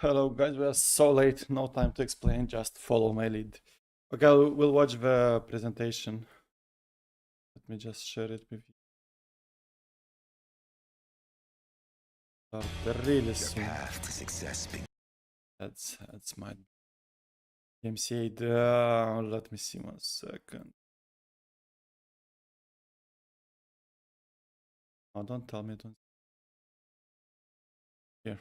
Hello guys, we are so late, no time to explain, just follow my lead. Okay, we'll watch the presentation. Let me just share it with you. Really soon. Path to success. That's my MCA. Let me see 1 second. Oh, don't tell me, don't. Here.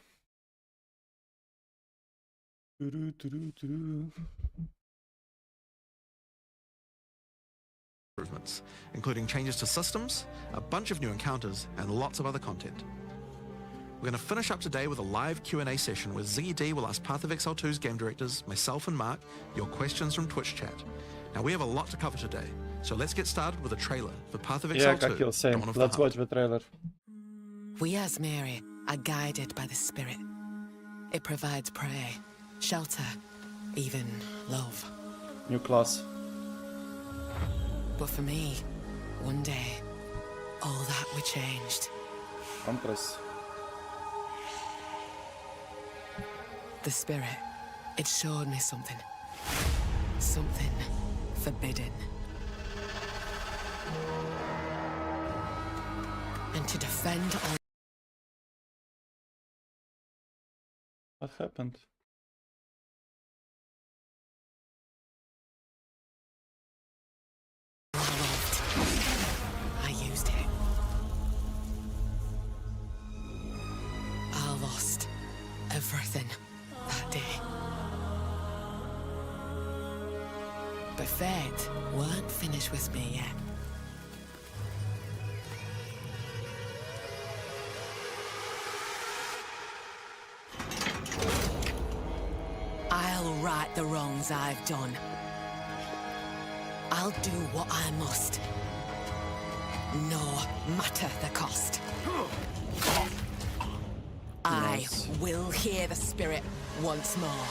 Improvements, including changes to systems, a bunch of new encounters, and lots of other content. We're going to finish up today with a live Q&A session where ZD will ask Path of Exile 2's game directors, myself and Mark, your questions from Twitch chat. Now we have a lot to cover today, so let's get started with a trailer for Path of Exile 2. Kakil, same. Let's watch the trailer. We as Mary are guided by the Spirit. It provides prey, shelter, even love. New class. But for me, one day, all that were changed. Compress. The Spirit, it showed me something. Something forbidden. And to defend all What happened? I used it. I lost everything that day. But fate weren't finished with me yet. I'll right the wrongs I've done. I'll do what I must, no matter the cost. I will hear the Spirit once more.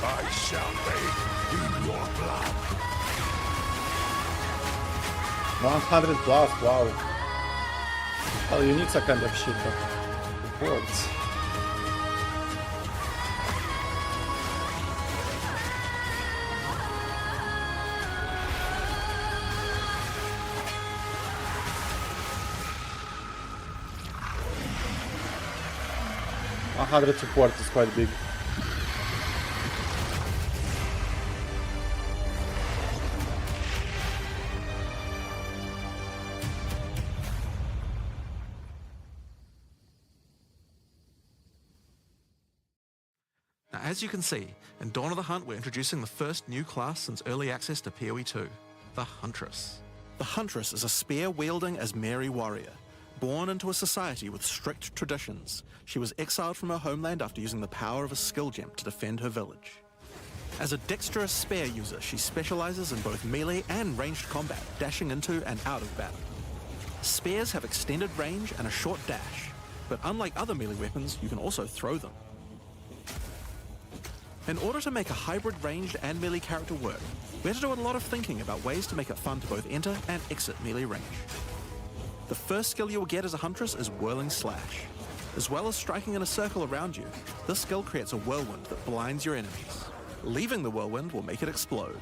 I shall bathe in your blood. 100 blast, wow. Well, you need some kind of shit. It works. Support is quite big. Now, as you can see, in Dawn of the Hunt, we're introducing the first new class since early access to PoE 2, the Huntress. The Huntress is a spear-wielding Asmeri warrior. Born into a society with strict traditions, she was exiled from her homeland after using the power of a skill gem to defend her village. As a dexterous spear user, she specializes in both melee and ranged combat, dashing into and out of battle. Spears have extended range and a short dash, but unlike other melee weapons, you can also throw them. In order to make a hybrid ranged and melee character work, we had to do a lot of thinking about ways to make it fun to both enter and exit melee range. The first skill you will get as a Huntress is Whirling Slash. As well as striking in a circle around you, this skill creates a whirlwind that blinds your enemies. Leaving the whirlwind will make it explode.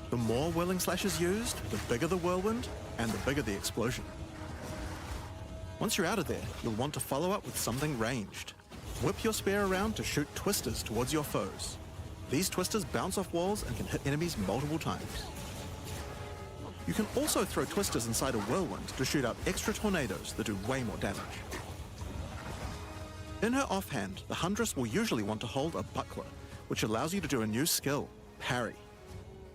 The more Whirling Slash is used, the bigger the whirlwind, and the bigger the explosion. Once you're out of there, you'll want to follow up with something ranged. Whip your spear around to shoot twisters towards your foes. These twisters bounce off walls and can hit enemies multiple times. You can also throw twisters inside a whirlwind to shoot out extra tornadoes that do way more damage. In her offhand, the Huntress will usually want to hold a buckler, which allows you to do a new skill, parry.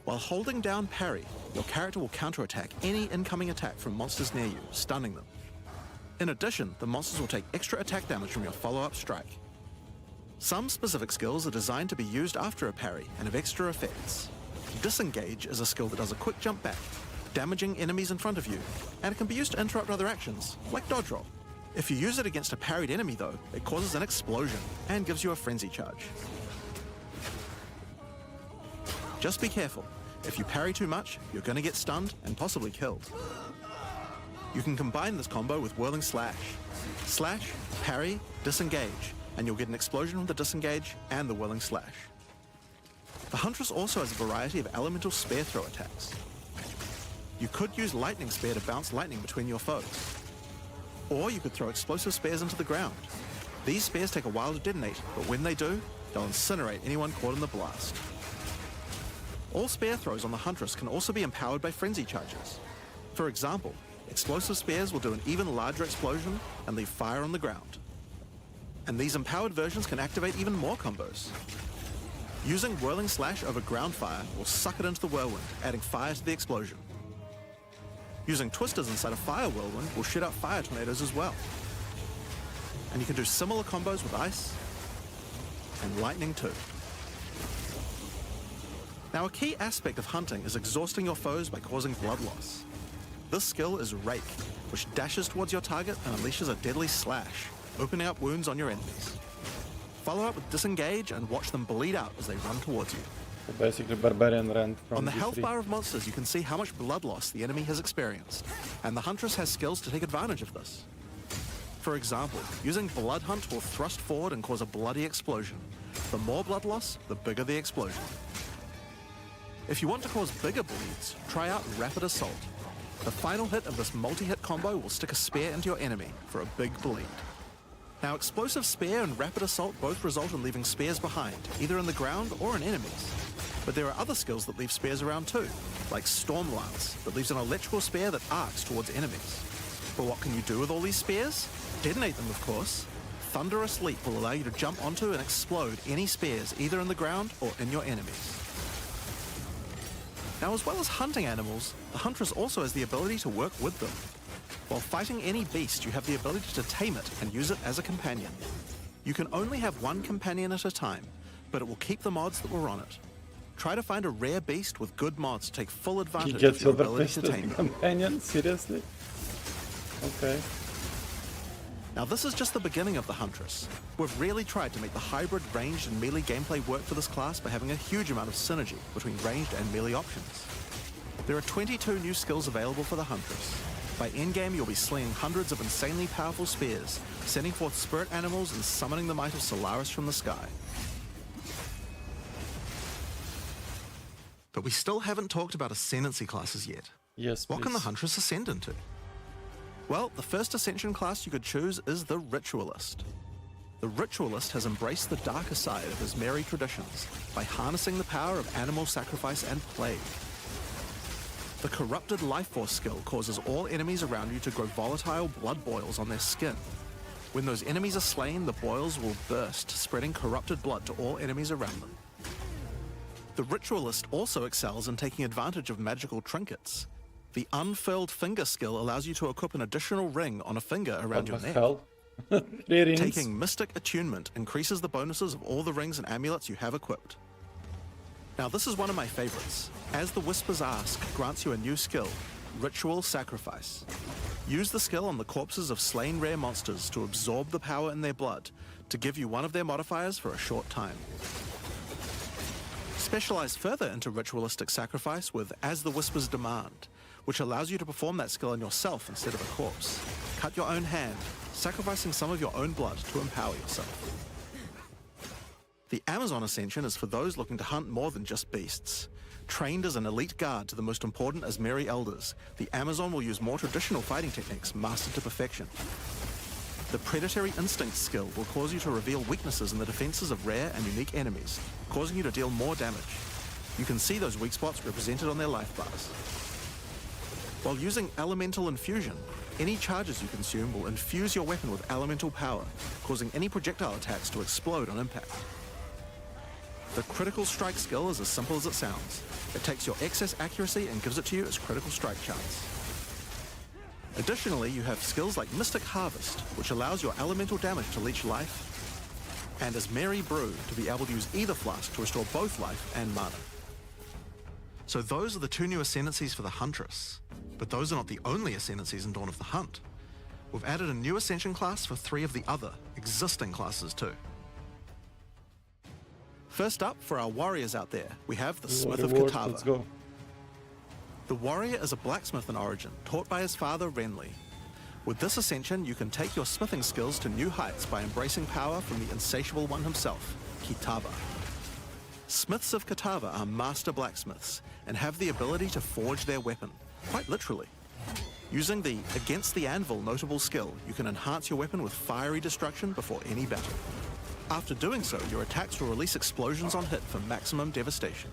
While holding down parry, your character will counterattack any incoming attack from monsters near you, stunning them. In addition, the monsters will take extra attack damage from your follow-up strike. Some specific skills are designed to be used after a parry and have extra effects. Disengage is a skill that does a quick jump back, damaging enemies in front of you, and it can be used to interrupt other actions, like dodge roll. If you use it against a parried enemy though, it causes an explosion and gives you a frenzy charge. Just be careful. If you parry too much, you're going to get stunned and possibly killed. You can combine this combo with Whirling Slash. Slash, parry, disengage, and you'll get an explosion from the disengage and the Whirling Slash. The Huntress also has a variety of elemental spear throw attacks. You could use Lightning Spear to bounce lightning between your foes. Or you could throw explosive spears into the ground. These spears take a while to detonate, but when they do, they'll incinerate anyone caught in the blast. All spear throws on the Huntress can also be empowered by frenzy charges. For example, explosive spears will do an even larger explosion and leave fire on the ground. And these empowered versions can activate even more combos. Using Whirling Slash over ground fire will suck it into the whirlwind, adding fire to the explosion. Using twisters inside a fire whirlwind will shoot out fire tornadoes as well. And you can do similar combos with ice and lightning too. Now, a key aspect of hunting is exhausting your foes by causing blood loss. This skill is Rake, which dashes towards your target and unleashes a deadly slash, opening up wounds on your enemies. Follow up with Disengage and watch them bleed out as they run towards you. So basically, Barbarian ran from On the D3. health bar of monsters, you can see how much blood loss the enemy has experienced, and the Huntress has skills to take advantage of this. For example, using Blood Hunt will thrust forward and cause a bloody explosion. The more blood loss, the bigger the explosion. If you want to cause bigger bleeds, try out Rapid Assault. The final hit of this multi-hit combo will stick a spear into your enemy for a big bleed. Now, Explosive Spear and Rapid Assault both result in leaving spears behind, either in the ground or in enemies. But there are other skills that leave spears around too, like Storm Lance, that leaves an electrical spear that arcs towards enemies. But what can you do with all these spears? Detonate them, of course. Thunderous Leap will allow you to jump onto and explode any spears either in the ground or in your enemies. Now, as well as hunting animals, the Huntress also has the ability to work with them. While fighting any beast, you have the ability to tame it and use it as a companion. You can only have one companion at a time, but it will keep the mods that were on it. Try to find a rare beast with good mods to take full He advantage gets of your Silver ability Fist to as tame the them. companion? Seriously? Okay. Now, this is just the beginning of the Huntress. We've really tried to make the hybrid ranged and melee gameplay work for this class by having a huge amount of synergy between ranged and melee options. There are 22 new skills available for the Huntress. By endgame, you'll be slinging hundreds of insanely powerful spears, sending forth spirit animals and summoning the might of Solaris from the sky. But we still haven't talked about ascendancy classes yet. Yes, What can the please. Huntress ascend into? Well, the first ascension class you could choose is the Ritualist. The Ritualist has embraced the darker side of his merry traditions by harnessing the power of animal sacrifice and plague. The Corrupted Life Force skill causes all enemies around you to grow volatile blood boils on their skin. When those enemies are slain, the boils will burst, spreading corrupted blood to all enemies around them. The Ritualist also excels in taking advantage of magical trinkets. The Unfurled Finger skill allows you to equip an additional ring on a finger around your What the neck. hell? 3 rings. Taking Mystic Attunement increases the bonuses of all the rings and amulets you have equipped. Now, this is one of my favorites. As the Whispers Ask grants you a new skill, Ritual Sacrifice. Use the skill on the corpses of slain rare monsters to absorb the power in their blood to give you one of their modifiers for a short time. Specialize further into Ritualistic Sacrifice with As the Whispers Demand, which allows you to perform that skill on yourself instead of a corpse. Cut your own hand, sacrificing some of your own blood to empower yourself. The Amazon Ascension is for those looking to hunt more than just beasts. Trained as an elite guard to the most important Asmeri elders, the Amazon will use more traditional fighting techniques mastered to perfection. The Predatory Instinct skill will cause you to reveal weaknesses in the defenses of rare and unique enemies, causing you to deal more damage. You can see those weak spots represented on their life bars. While using Elemental Infusion, Any charges you consume will infuse your weapon with elemental power, causing any projectile attacks to explode on impact. The critical strike skill is as simple as it sounds. It takes your excess accuracy and gives it to you as critical strike chance. Additionally, you have skills like Mystic Harvest, which allows your elemental damage to leech life, and as Mary Brew, to be able to use either flask to restore both life and mana. So those are the two new ascendancies for the Huntress. But those are not the only ascendancies in Dawn of the Hunt. We've added a new ascension class for 3 of the other existing classes too. First up, for our warriors out there, we have the Smith of Let's Kitava. go. The warrior is a blacksmith in origin, taught by his father Renly. With this ascension, you can take your smithing skills to new heights by embracing power from the insatiable one himself, Kitava. Smiths of Kitava are master blacksmiths and have the ability to forge their weapon, quite literally. Using the Against the Anvil notable skill, you can enhance your weapon with fiery destruction before any battle. After doing so, your attacks will release explosions on hit for maximum devastation.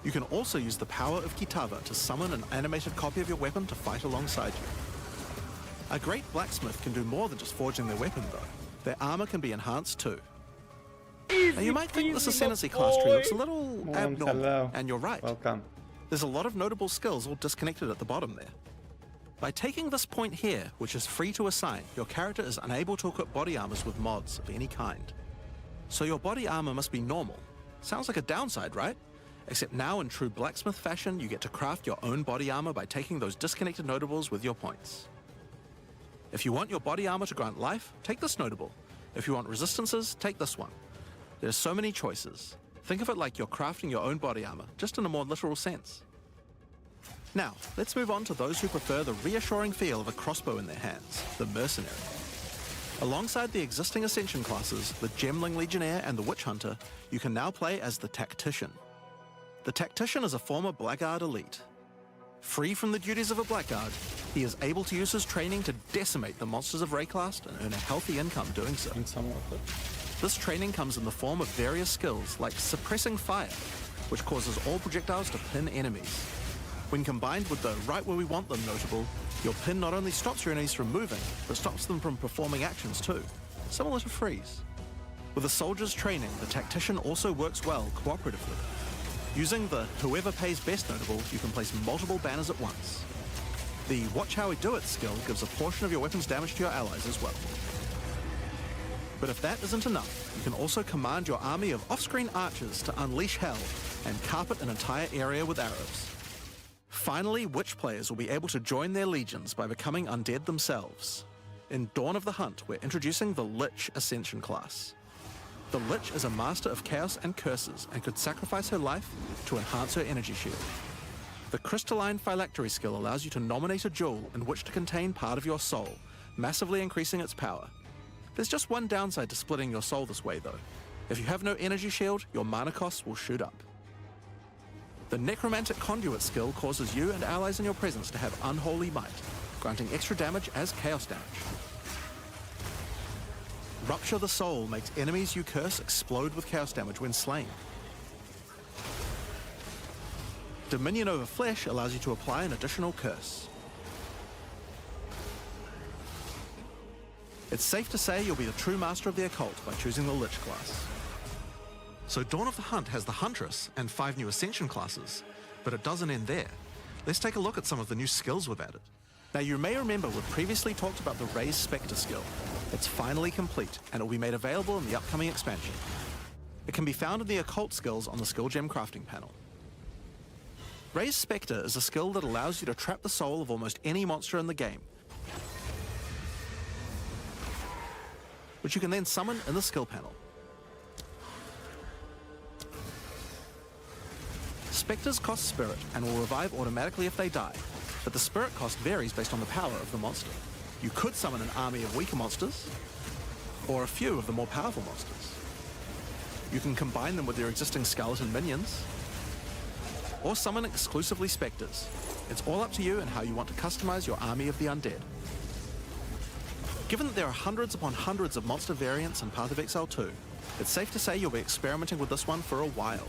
You can also use the power of Kitava to summon an animated copy of your weapon to fight alongside you. A great blacksmith can do more than just forging their weapon though. Their armor can be enhanced too. Now you might think this ascendancy class tree looks a little abnormal, hello. and you're right. Welcome. There's a lot of notable skills all disconnected at the bottom there. By taking this point here, which is free to assign, your character is unable to equip body armors with mods of any kind. So your body armor must be normal. Sounds like a downside, right? Except now in true blacksmith fashion, you get to craft your own body armor by taking those disconnected notables with your points. If you want your body armor to grant life, take this notable. If you want resistances, take this one. There's so many choices. Think of it like you're crafting your own body armor, just in a more literal sense. Now, let's move on to those who prefer the reassuring feel of a crossbow in their hands, the Mercenary. Alongside the existing Ascension classes, the Gemling Legionnaire and the Witch Hunter, you can now play as the Tactician. The Tactician is a former Blackguard elite. Free from the duties of a Blackguard, he is able to use his training to decimate the monsters of Rayclast and earn a healthy income doing so. And some of it. This training comes in the form of various skills like suppressing fire, which causes all projectiles to pin enemies. When combined with the right where we want them notable, your pin not only stops your enemies from moving, but stops them from performing actions too, similar to freeze. With a soldier's training, the Tactician also works well cooperatively. Using the whoever pays best notable, you can place multiple banners at once. The Watch How We Do It skill gives a portion of your weapon's damage to your allies as well. But if that isn't enough, you can also command your army of off-screen archers to unleash hell and carpet an entire area with arrows. Finally, Witch players will be able to join their legions by becoming undead themselves. In Dawn of the Hunt, we're introducing the Lich Ascension class. The Lich is a master of chaos and curses and could sacrifice her life to enhance her energy shield. The Crystalline Phylactery skill allows you to nominate a jewel in which to contain part of your soul, massively increasing its power. There's just one downside to splitting your soul this way though. If you have no energy shield, your mana costs will shoot up. The Necromantic Conduit skill causes you and allies in your presence to have unholy might, granting extra damage as chaos damage. Rupture the Soul makes enemies you curse explode with chaos damage when slain. Dominion over Flesh allows you to apply an additional curse. It's safe to say you'll be the true master of the occult by choosing the Lich class. So Dawn of the Hunt has the Huntress and 5 new Ascension classes, but it doesn't end there. Let's take a look at some of the new skills we've added. Now you may remember we've previously talked about the Raise Spectre skill. It's finally complete, and it will be made available in the upcoming expansion. It can be found in the occult skills on the skill gem crafting panel. Raise Spectre is a skill that allows you to trap the soul of almost any monster in the game, which you can then summon in the skill panel. Spectres cost spirit and will revive automatically if they die, but the spirit cost varies based on the power of the monster. You could summon an army of weaker monsters, or a few of the more powerful monsters. You can combine them with your existing skeleton minions, or summon exclusively spectres. It's all up to you and how you want to customize your army of the undead. Given that there are hundreds upon hundreds of monster variants in Path of Exile 2, it's safe to say you'll be experimenting with this one for a while.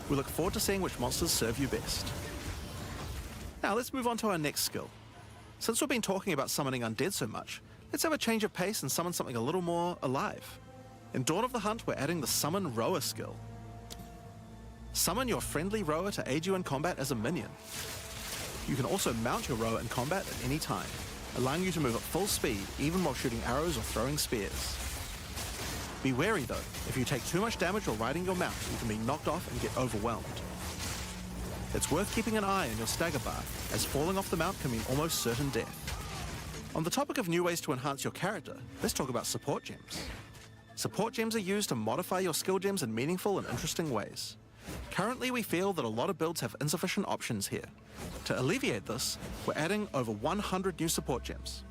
We look forward to seeing which monsters serve you best. Now let's move on to our next skill. Since we've been talking about summoning undead so much, let's have a change of pace and summon something a little more alive. In Dawn of the Hunt, we're adding the Summon Rower skill. Summon your friendly rower to aid you in combat as a minion. You can also mount your rower in combat at any time, allowing you to move at full speed even while shooting arrows or throwing spears. Be wary though, if you take too much damage while riding your mount, you can be knocked off and get overwhelmed. It's worth keeping an eye on your stagger bar, as falling off the mount can mean almost certain death. On the topic of new ways to enhance your character, let's talk about support gems. Support gems are used to modify your skill gems in meaningful and interesting ways. Currently, we feel that a lot of builds have insufficient options here. To alleviate this, we're adding over 100 new support gems.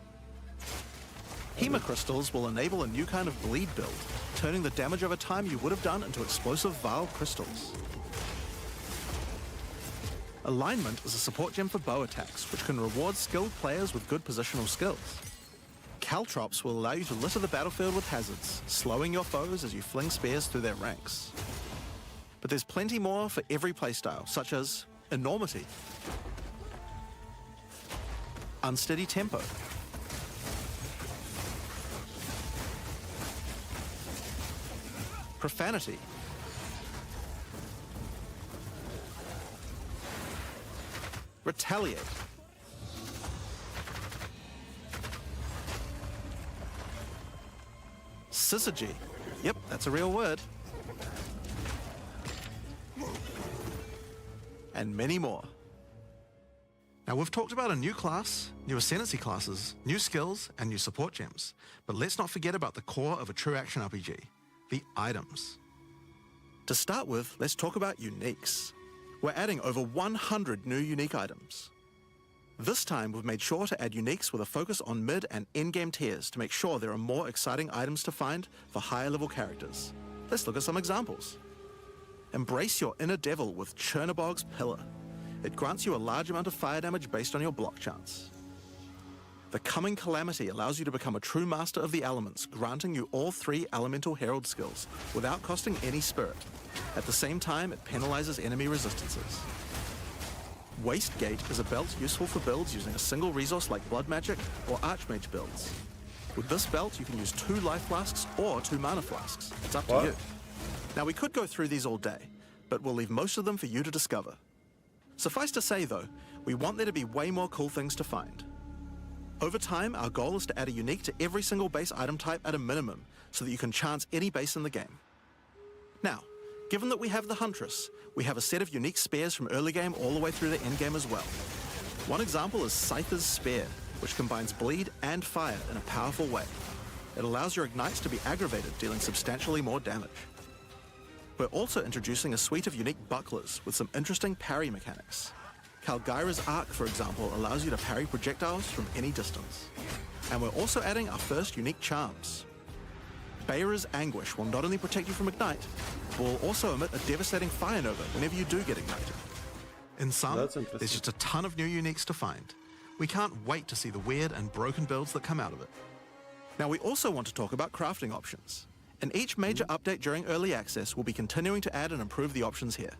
Hema crystals will enable a new kind of bleed build, turning the damage over time you would have done into explosive vile crystals. Alignment is a support gem for bow attacks, which can reward skilled players with good positional skills. Caltrops will allow you to litter the battlefield with hazards, slowing your foes as you fling spears through their ranks. But there's plenty more for every playstyle, such as enormity, unsteady tempo, profanity, retaliate, syzygy. Yep, that's a real word. And many more. Now, we've talked about a new class, new ascendancy classes, new skills, and new support gems. But let's not forget about the core of a true action RPG, the items. To start with, let's talk about uniques. We're adding over 100 new unique items. This time, we've made sure to add uniques with a focus on mid and endgame tiers to make sure there are more exciting items to find for higher level characters. Let's look at some examples. Embrace your inner devil with Chernobog's Pillar. It grants you a large amount of fire damage based on your block chance. The Coming Calamity allows you to become a true master of the elements, granting you all 3 Elemental Herald skills without costing any spirit. At the same time, it penalizes enemy resistances. Wastegate is a belt useful for builds using a single resource like Blood Magic or Archmage builds. With this belt, you can use 2 life flasks or 2 mana flasks. It's up to you. Now, we could go through these all day, but we'll leave most of them for you to discover. Suffice to say, though, we want there to be way more cool things to find. Over time, our goal is to add a unique to every single base item type at a minimum, so that you can chance any base in the game. Now, given that we have the Huntress, we have a set of unique spears from early game all the way through the end game as well. One example is Scyther's Spear, which combines bleed and fire in a powerful way. It allows your ignites to be aggravated, dealing substantially more damage. We're also introducing a suite of unique bucklers with some interesting parry mechanics. Kalgyra's Arc, for example, allows you to parry projectiles from any distance. And we're also adding our first unique charms. Bayra's Anguish will not only protect you from Ignite, but will also emit a devastating Fire Nova whenever you do get ignited. In sum, there's just a ton of new uniques to find. We can't wait to see the weird and broken builds that come out of it. Now, we also want to talk about crafting options. In each major update during early access, we'll be continuing to add and improve the options here.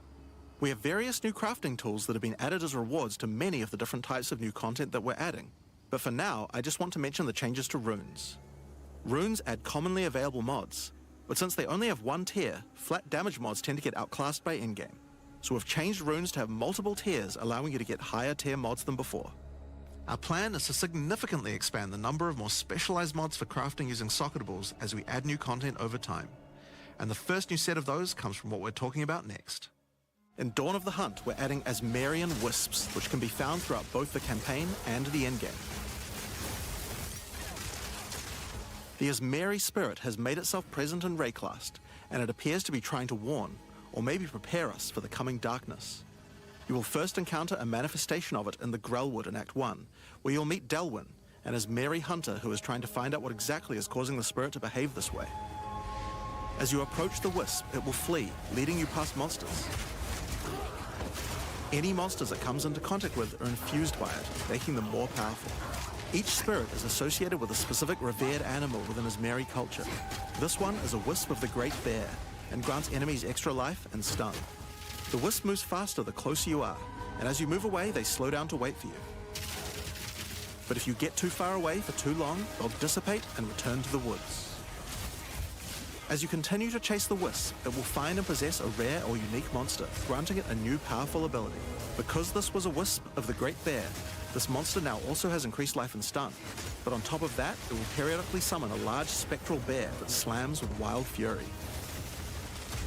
We have various new crafting tools that have been added as rewards to many of the different types of new content that we're adding. But for now, I just want to mention the changes to runes. Runes add commonly available mods, but since they only have 1 tier, flat damage mods tend to get outclassed by in-game. So we've changed runes to have multiple tiers, allowing you to get higher tier mods than before. Our plan is to significantly expand the number of more specialized mods for crafting using socketables as we add new content over time. And the first new set of those comes from what we're talking about next. In Dawn of the Hunt, we're adding Asmarian Wisps, which can be found throughout both the campaign and the endgame. The Asmari spirit has made itself present in Rayclast, and it appears to be trying to warn, or maybe prepare us for the coming darkness. You will first encounter a manifestation of it in the Grellwood in Act 1, where you'll meet Delwyn, an Asmari hunter who is trying to find out what exactly is causing the spirit to behave this way. As you approach the wisp, it will flee, leading you past monsters. Any monsters it comes into contact with are infused by it, making them more powerful. Each spirit is associated with a specific revered animal within Asmari culture. This one is a wisp of the Great Bear, and grants enemies extra life and stun. The wisp moves faster the closer you are, and as you move away, they slow down to wait for you. but if you get too far away for too long, they'll dissipate and return to the woods. As you continue to chase the wisp, it will find and possess a rare or unique monster, granting it a new powerful ability. Because this was a wisp of the Great Bear, this monster now also has increased life and stun, but on top of that, it will periodically summon a large spectral bear that slams with wild fury.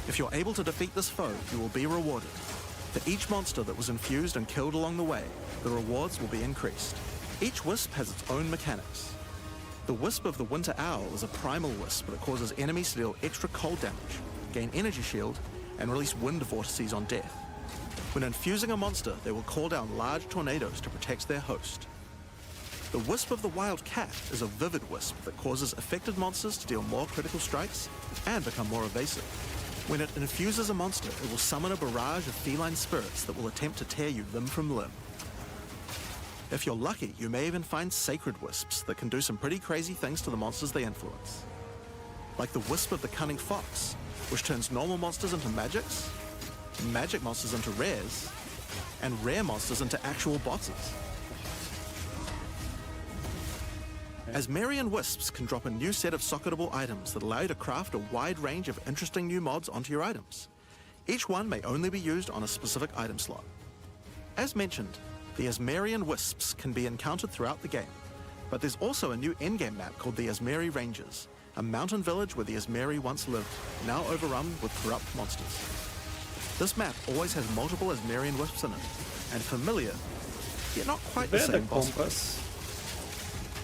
If you're able to defeat this foe, you will be rewarded. For each monster that was infused and killed along the way, the rewards will be increased. Each wisp has its own mechanics. The Wisp of the Winter Owl is a primal wisp that causes enemies to deal extra cold damage, gain energy shield, and release wind vortices on death. When infusing a monster, they will call down large tornadoes to protect their host. The Wisp of the Wild Cat is a vivid wisp that causes affected monsters to deal more critical strikes and become more evasive. When it infuses a monster, it will summon a barrage of feline spirits that will attempt to tear you limb from limb. If you're lucky, you may even find sacred wisps that can do some pretty crazy things to the monsters they influence. Like the Wisp of the Cunning Fox, which turns normal monsters into magics, magic monsters into rares, and rare monsters into actual bosses. Asmarian Wisps can drop a new set of socketable items that allow you to craft a wide range of interesting new mods onto your items. Each one may only be used on a specific item slot. As mentioned, the Asmarian Wisps can be encountered throughout the game, but there's also a new endgame map called the Asmari Ranges, a mountain village where the Asmari once lived, now overrun with corrupt monsters. This map always has multiple Asmarian Wisps in it, and familiar, yet not quite the same boss fights.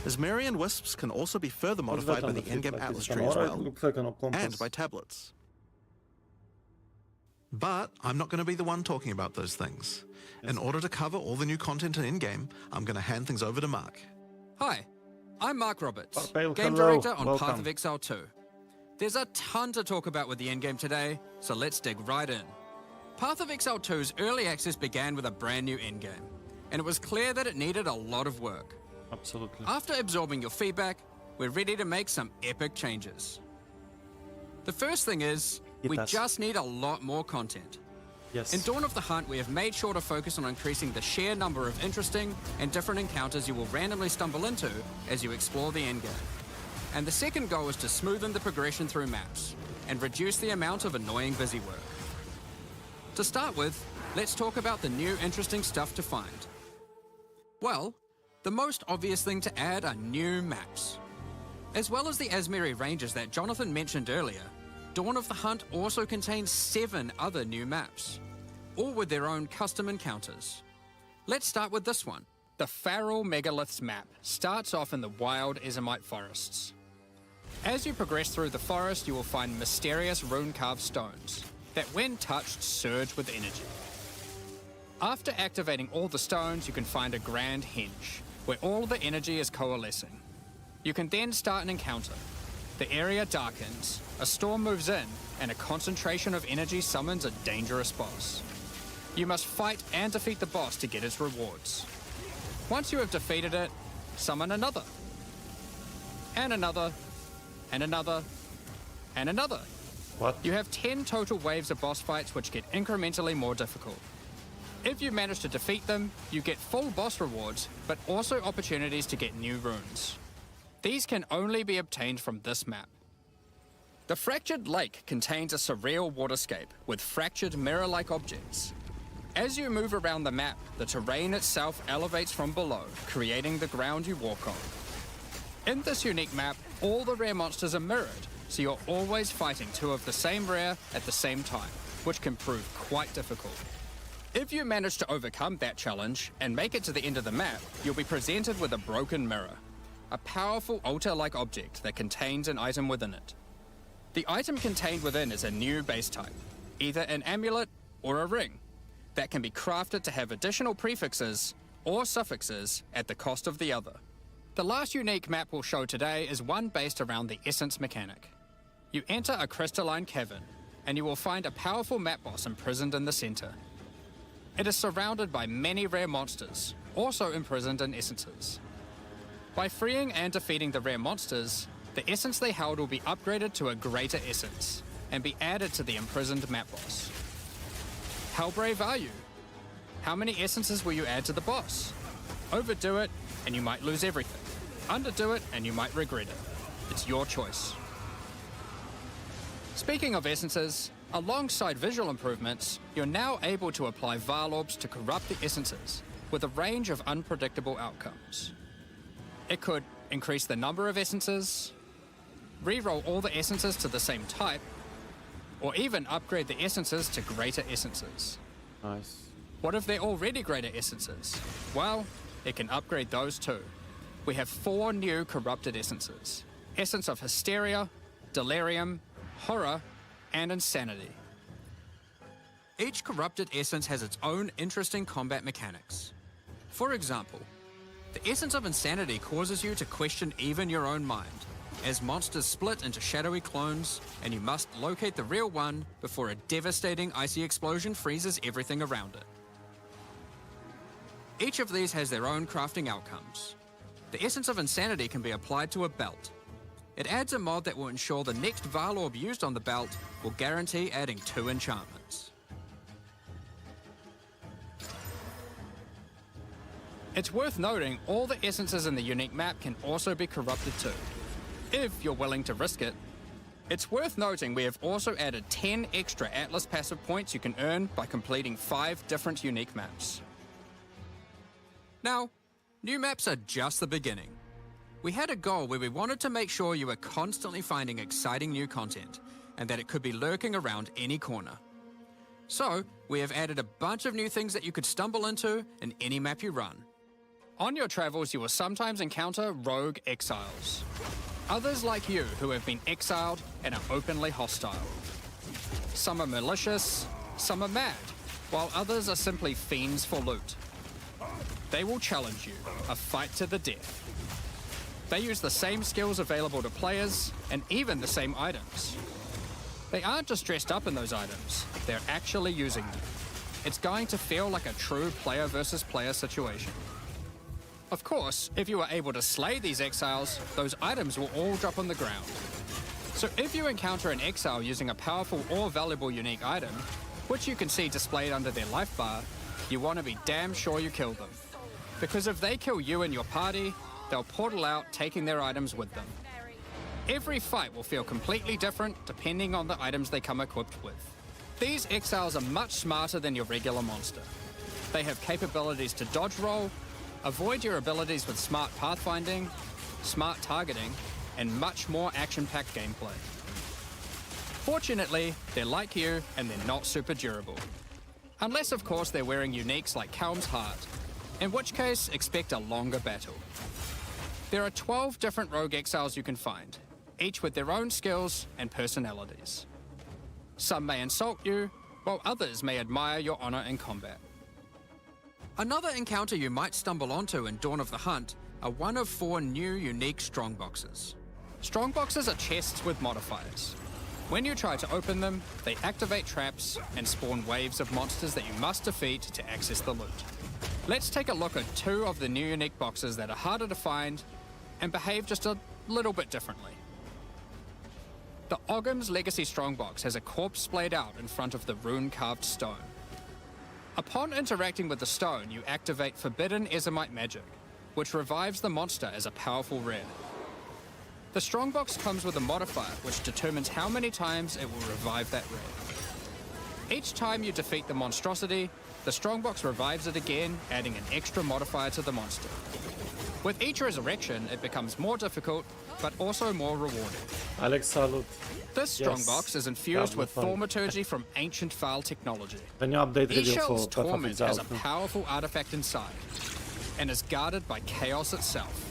Asmarian Wisps can also be further modified by the endgame Atlas tree as well, and by tablets. But I'm not going to be the one talking about those things. In order to cover all the new content in in-game, I'm going to hand things over to Mark. Hi, I'm Mark Roberts, Bale, Game hello, Director on welcome. Path of Exile 2. There's a ton to talk about with the endgame today, so let's dig right in. Path of Exile 2's early access began with a brand new endgame, and it was clear that it needed a lot of work. Absolutely. After absorbing your feedback, we're ready to make some epic changes. The first thing is, we just need a lot more content. Yes. In Dawn of the Hunt, we have made sure to focus on increasing the sheer number of interesting and different encounters you will randomly stumble into as you explore the endgame. And the second goal is to smoothen the progression through maps and reduce the amount of annoying busy work. To start with, let's talk about the new interesting stuff to find. Well, the most obvious thing to add are new maps. As well as the Asmari Ranges that Jonathan mentioned earlier, Dawn of the Hunt also contains 7 other new maps, all with their own custom encounters. Let's start with this one. The Feral Megaliths map starts off in the wild Ezomite forests. As you progress through the forest, you will find mysterious rune-carved stones that, when touched, surge with energy. After activating all the stones, you can find a grand henge, where all the energy is coalescing. You can then start an encounter. The area darkens, a storm moves in, and a concentration of energy summons a dangerous boss. You must fight and defeat the boss to get its rewards. Once you have defeated it, summon another. And another. And another. And another. What? You have 10 total waves of boss fights which get incrementally more difficult. If you manage to defeat them, you get full boss rewards, but also opportunities to get new runes. These can only be obtained from this map. The Fractured Lake contains a surreal waterscape with fractured mirror-like objects. As you move around the map, the terrain itself elevates from below, creating the ground you walk on. In this unique map, all the rare monsters are mirrored, so you're always fighting 2 of the same rare at the same time, which can prove quite difficult. If you manage to overcome that challenge and make it to the end of the map, you'll be presented with a broken mirror, a powerful altar-like object that contains an item within it. The item contained within is a new base type, either an amulet or a ring, that can be crafted to have additional prefixes or suffixes at the cost of the other. The last unique map we'll show today is one based around the essence mechanic. You enter a crystalline cavern, and you will find a powerful map boss imprisoned in the center. It is surrounded by many rare monsters, also imprisoned in essences. By freeing and defeating the rare monsters, the essence they held will be upgraded to a greater essence and be added to the imprisoned map boss. How brave are you? How many essences will you add to the boss? Overdo it, and you might lose everything. Underdo it, and you might regret it. It's your choice. Speaking of essences, alongside visual improvements, you're now able to apply Vaal Orbs to corrupt the essences with a range of unpredictable outcomes. It could increase the number of essences, re-roll all the essences to the same type, or even upgrade the essences to greater essences. Nice. What if they're already greater essences? Well, it can upgrade those too. We have 4 new corrupted essences. Essence of Hysteria, Delirium, Horror, and Insanity. Each corrupted essence has its own interesting combat mechanics. For example, the Essence of Insanity causes you to question even your own mind, as monsters split into shadowy clones, and you must locate the real one before a devastating icy explosion freezes everything around it. Each of these has their own crafting outcomes. The Essence of Insanity can be applied to a belt. It adds a mod that will ensure the next Vaal Orb used on the belt will guarantee adding 2 enchantments. It's worth noting all the essences in the unique map can also be corrupted too, if you're willing to risk it. It's worth noting we have also added 10 extra Atlas passive points you can earn by completing 5 different unique maps. Now, new maps are just the beginning. We had a goal where we wanted to make sure you were constantly finding exciting new content, and that it could be lurking around any corner. So, we have added a bunch of new things that you could stumble into in any map you run. On your travels, you will sometimes encounter rogue exiles. Others like you who have been exiled and are openly hostile. Some are malicious, some are mad, while others are simply fiends for loot. They will challenge you, a fight to the death. They use the same skills available to players, and even the same items. They aren't just dressed up in those items, they're actually using them. It's going to feel like a true player versus player situation. Of course, if you are able to slay these exiles, those items will all drop on the ground. So if you encounter an exile using a powerful or valuable unique item, which you can see displayed under their life bar, you want to be damn sure you kill them. Because if they kill you and your party, they'll portal out, taking their items with them. Every fight will feel completely different depending on the items they come equipped with. These exiles are much smarter than your regular monster. They have capabilities to dodge roll, avoid your abilities with smart pathfinding, smart targeting, and much more action-packed gameplay. Fortunately, they're like you and they're not super durable. Unless, of course, they're wearing uniques like Kalm's Heart, in which case, expect a longer battle. There are 12 different rogue exiles you can find, each with their own skills and personalities. Some may insult you, while others may admire your honor in combat. Another encounter you might stumble onto in Dawn of the Hunt are one of 4 new unique strongboxes. Strongboxes are chests with modifiers. When you try to open them, they activate traps and spawn waves of monsters that you must defeat to access the loot. Let's take a look at 2 of the new unique boxes that are harder to find and behave just a little bit differently. The Ogham's Legacy Strongbox has a corpse splayed out in front of the rune-carved stone. Upon interacting with the stone, you activate Forbidden Ezomite magic, which revives the monster as a powerful rare. The Strongbox comes with a modifier which determines how many times it will revive that rare. Each time you defeat the monstrosity, the Strongbox revives it again, adding an extra modifier to the monster. With each resurrection, it becomes more difficult, but also more rewarding. Alex, salute. This Strongbox is infused with Thaumaturgy from ancient Vaal technology. The new update review Shell's for Path of Torment Exile. has a powerful artifact inside, and is guarded by Chaos itself.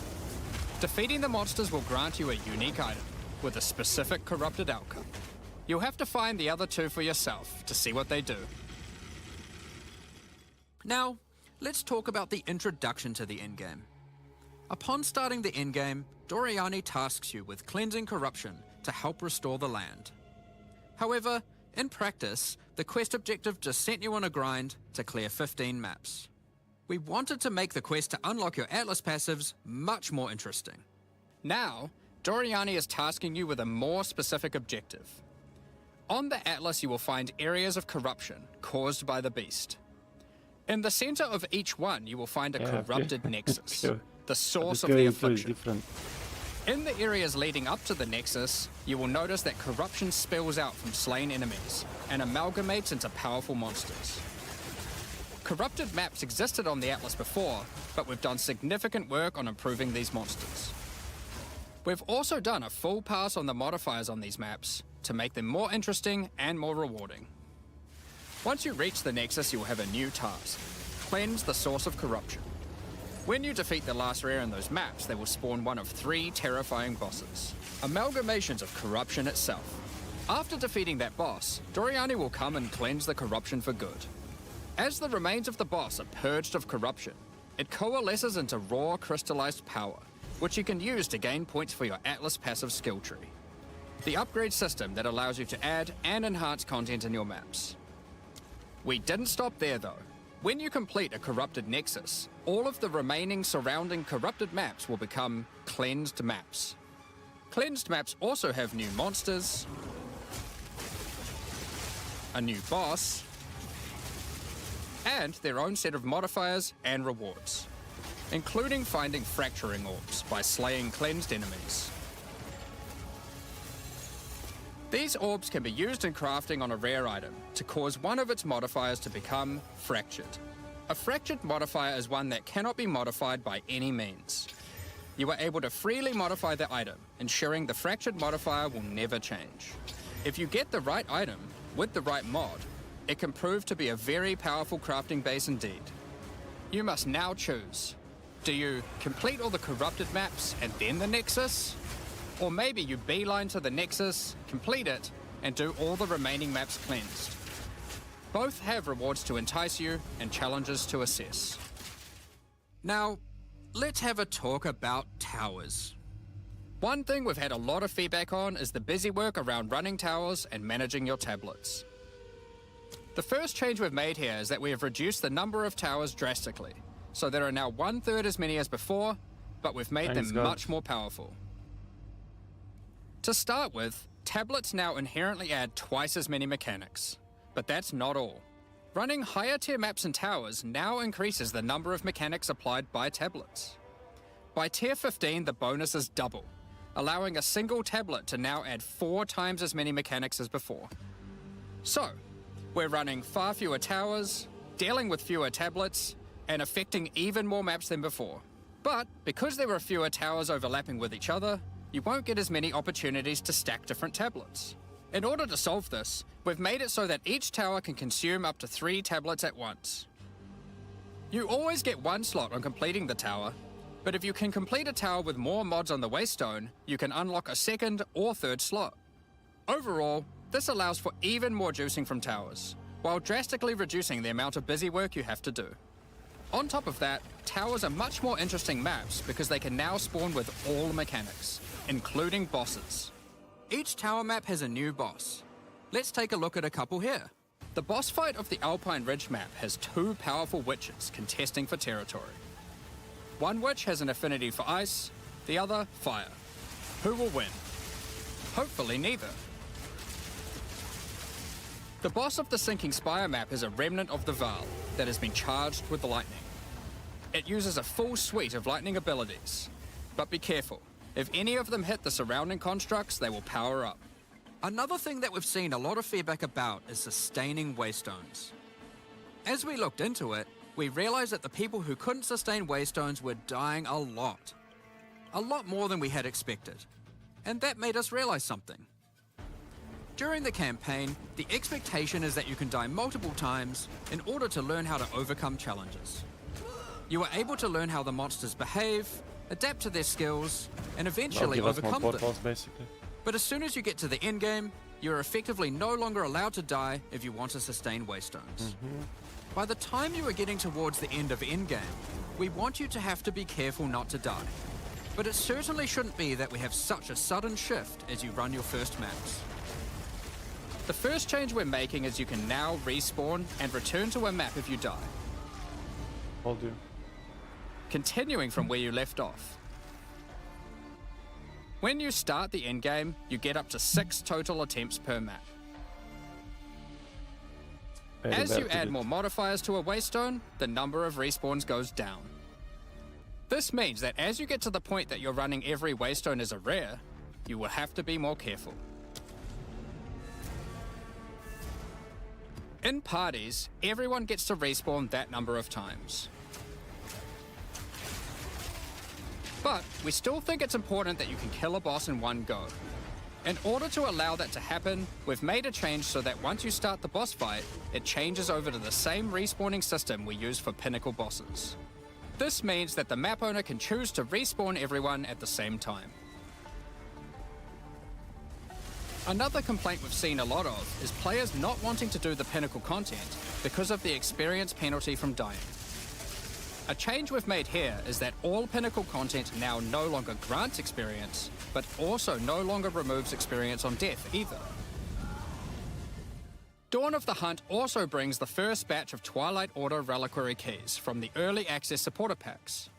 Defeating the monsters will grant you a unique item, with a specific corrupted outcome. You'll have to find the other 2 for yourself to see what they do. Now, let's talk about the introduction to the endgame. Upon starting the endgame, Doriani tasks you with cleansing corruption to help restore the land. However, in practice, the quest objective just sent you on a grind to clear 15 maps. We wanted to make the quest to unlock your Atlas passives much more interesting. Now, Doriani is tasking you with a more specific objective. On the Atlas, you will find areas of corruption caused by the beast. In the center of each one, you will find a corrupted nexus. the source of Going the into is affliction. different. In the areas leading up to the Nexus, you will notice that corruption spills out from slain enemies and amalgamates into powerful monsters. Corrupted maps existed on the Atlas before, but we've done significant work on improving these monsters. We've also done a full pass on the modifiers on these maps to make them more interesting and more rewarding. Once you reach the Nexus, you'll have a new task: cleanse the source of corruption. When you defeat the last rare in those maps, they will spawn one of 3 terrifying bosses, amalgamations of corruption itself. After defeating that boss, Doriani will come and cleanse the corruption for good. As the remains of the boss are purged of corruption, it coalesces into raw crystallized power, which you can use to gain points for your Atlas passive skill tree, the upgrade system that allows you to add and enhance content in your maps. We didn't stop there though. When you complete a corrupted Nexus, all of the remaining surrounding corrupted maps will become cleansed maps. Cleansed maps also have new monsters, a new boss, and their own set of modifiers and rewards, including finding fracturing orbs by slaying cleansed enemies. These orbs can be used in crafting on a rare item to cause one of its modifiers to become fractured. A fractured modifier is one that cannot be modified by any means. You are able to freely modify the item, ensuring the fractured modifier will never change. If you get the right item with the right mod, it can prove to be a very powerful crafting base indeed. You must now choose. Do you complete all the corrupted maps and then the Nexus? Or maybe you beeline to the Nexus, complete it, and do all the remaining maps cleansed. Both have rewards to entice you and challenges to assess. Now, let's have a talk about towers. One thing we've had a lot of feedback on is the busy work around running towers and managing your tablets. The first change we've made here is that we have reduced the number of towers drastically, so there are now 1/3 as many as before, but we've made Thanks, them God. much more powerful. To start with, tablets now inherently add twice as many mechanics. But that's not all. Running higher tier maps and towers now increases the number of mechanics applied by tablets. By tier 15, the bonus is double, allowing a single tablet to now add 4 times as many mechanics as before. So, we're running far fewer towers, dealing with fewer tablets, and affecting even more maps than before. But because there are fewer towers overlapping with each other, you won't get as many opportunities to stack different tablets. In order to solve this, we've made it so that each tower can consume up to 3 tablets at once. You always get 1 slot on completing the tower, but if you can complete a tower with more mods on the Waystone, you can unlock a 2nd or 3rd slot. Overall, this allows for even more juicing from towers, while drastically reducing the amount of busy work you have to do. On top of that, towers are much more interesting maps because they can now spawn with all mechanics, including bosses. Each tower map has a new boss. Let's take a look at a couple here. The boss fight of the Alpine Ridge map has 2 powerful witches contesting for territory. One witch has an affinity for ice, the other fire. Who will win? Hopefully neither. The boss of the Sinking Spire map is a remnant of the Val that has been charged with lightning. It uses a full suite of lightning abilities, but be careful. If any of them hit the surrounding constructs, they will power up. Another thing that we've seen a lot of feedback about is sustaining Waystones. As we looked into it, we realized that the people who couldn't sustain Waystones were dying a lot. A lot more than we had expected. And that made us realize something. During the campaign, the expectation is that you can die multiple times in order to learn how to overcome challenges. You are able to learn how the monsters behave, adapt to their skills, and eventually Give us more overcome them. portals, basically. But as soon as you get to the endgame, you're effectively no longer allowed to die if you want to sustain Waystones. By the time you are getting towards the end of endgame, we want you to have to be careful not to die. But it certainly shouldn't be that we have such a sudden shift as you run your first maps. The first change we're making is you can now respawn and return to a map if you die, Hold you. continuing from where you left off. When you start the endgame, you get up to 6 total attempts per map. As you add more modifiers to a Waystone, the number of respawns goes down. This means that as you get to the point that you're running every waystone as a rare, you will have to be more careful. In parties, everyone gets to respawn that number of times. But we still think it's important that you can kill a boss in one go. In order to allow that to happen, we've made a change so that once you start the boss fight, it changes over to the same respawning system we use for pinnacle bosses. This means that the map owner can choose to respawn everyone at the same time. Another complaint we've seen a lot of is players not wanting to do the pinnacle content because of the experience penalty from dying. A change we've made here is that all pinnacle content now no longer grants experience, but also no longer removes experience on death either. Dawn of the Hunt also brings the first batch of Twilight Order reliquary keys from the early access supporter packs.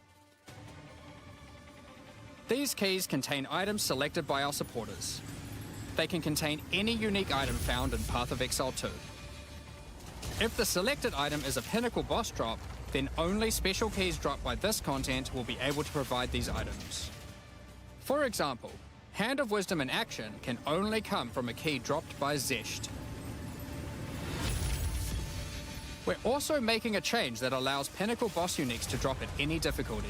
These keys contain items selected by our supporters. They can contain any unique item found in Path of Exile 2. If the selected item is a pinnacle boss drop, then only special keys dropped by this content will be able to provide these items. For example, Hand of Wisdom in action can only come from a key dropped by Zesht. We're also making a change that allows pinnacle boss uniques to drop at any difficulty.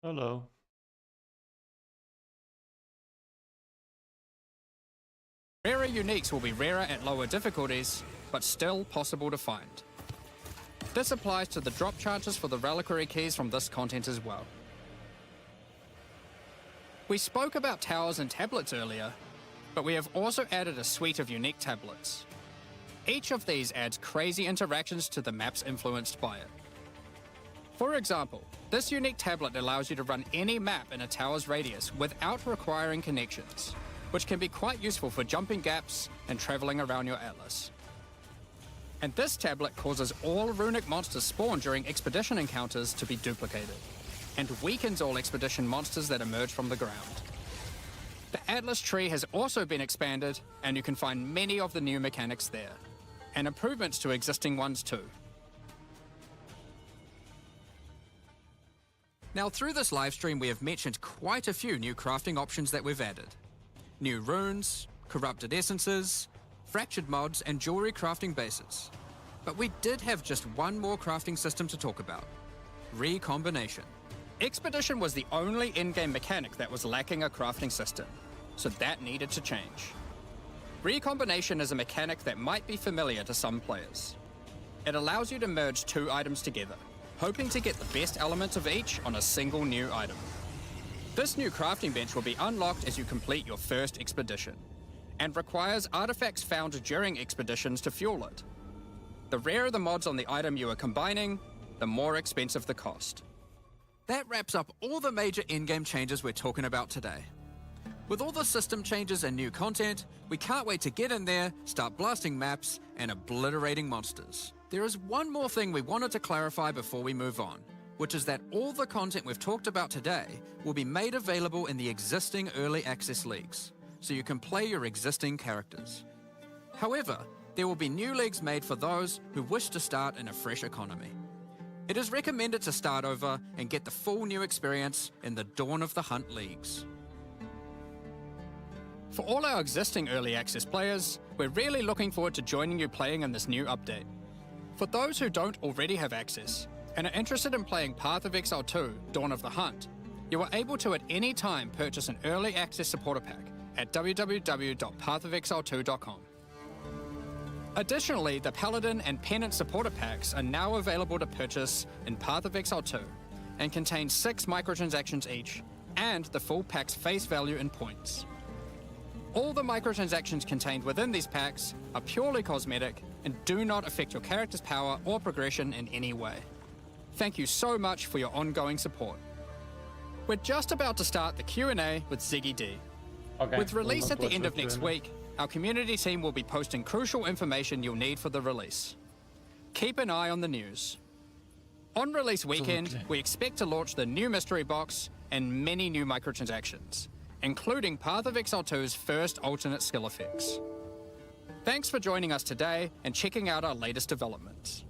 Hello. Rarer uniques will be rarer at lower difficulties, but still possible to find. This applies to the drop chances for the reliquary keys from this content as well. We spoke about towers and tablets earlier, but we have also added a suite of unique tablets. Each of these adds crazy interactions to the maps influenced by it. For example, this unique tablet allows you to run any map in a tower's radius without requiring connections, which can be quite useful for jumping gaps and traveling around your atlas. And this tablet causes all runic monsters spawned during expedition encounters to be duplicated, and weakens all expedition monsters that emerge from the ground. The Atlas tree has also been expanded, and you can find many of the new mechanics there, and improvements to existing ones too. Now through this livestream we have mentioned quite a few new crafting options that we've added. New runes, corrupted essences, fractured mods, and jewelry crafting bases. But we did have just one more crafting system to talk about: recombination. Expedition was the only in-game mechanic that was lacking a crafting system, so that needed to change. Recombination is a mechanic that might be familiar to some players. It allows you to merge two items together, hoping to get the best elements of each on a single new item. This new crafting bench will be unlocked as you complete your first expedition, and requires artifacts found during expeditions to fuel it. The rarer the mods on the item you are combining, the more expensive the cost. That wraps up all the major in-game changes we're talking about today. With all the system changes and new content, we can't wait to get in there, start blasting maps, and obliterating monsters. There is one more thing we wanted to clarify before we move on, which is that all the content we've talked about today will be made available in the existing early access leagues, so you can play your existing characters. However, there will be new leagues made for those who wish to start in a fresh economy. It is recommended to start over and get the full new experience in the Dawn of the Hunt leagues. For all our existing early access players, we're really looking forward to joining you playing in this new update. For those who don't already have access and are interested in playing Path of Exile 2, Dawn of the Hunt, you are able to at any time purchase an early access supporter pack at www.pathofexile2.com. Additionally, the Paladin and Pennant supporter packs are now available to purchase in Path of Exile 2 and contain 6 microtransactions each and the full pack's face value in points. All the microtransactions contained within these packs are purely cosmetic and do not affect your character's power or progression in any way. Thank you so much for your ongoing support. We're just about to start the Q&A with Ziggy D. Okay. With release we'll at the not end watch of next Q&A. week, our community team will be posting crucial information you'll need for the release. Keep an eye on the news. On release weekend, Absolutely. we expect to launch the new mystery box and many new microtransactions, including Path of Exile 2's first alternate skill effects. Thanks for joining us today and checking out our latest developments.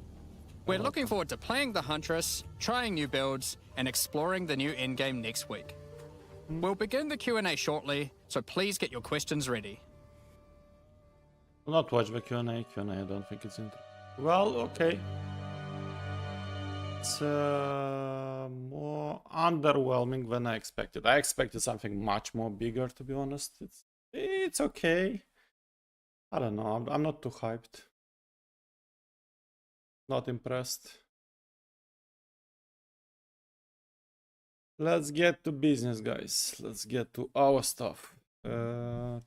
We're looking forward to playing the Huntress, trying new builds, and exploring the new endgame next week. We'll begin the Q&A shortly, so please get your questions ready. Will not watch the Q&A. Q&A, I don't think it's interesting. Well, okay. It's more underwhelming than I expected. I expected something much more bigger, to be honest. It's okay. I don't know. I'm not too hyped. Not impressed. Let's get to business, guys. Let's get to our stuff. Come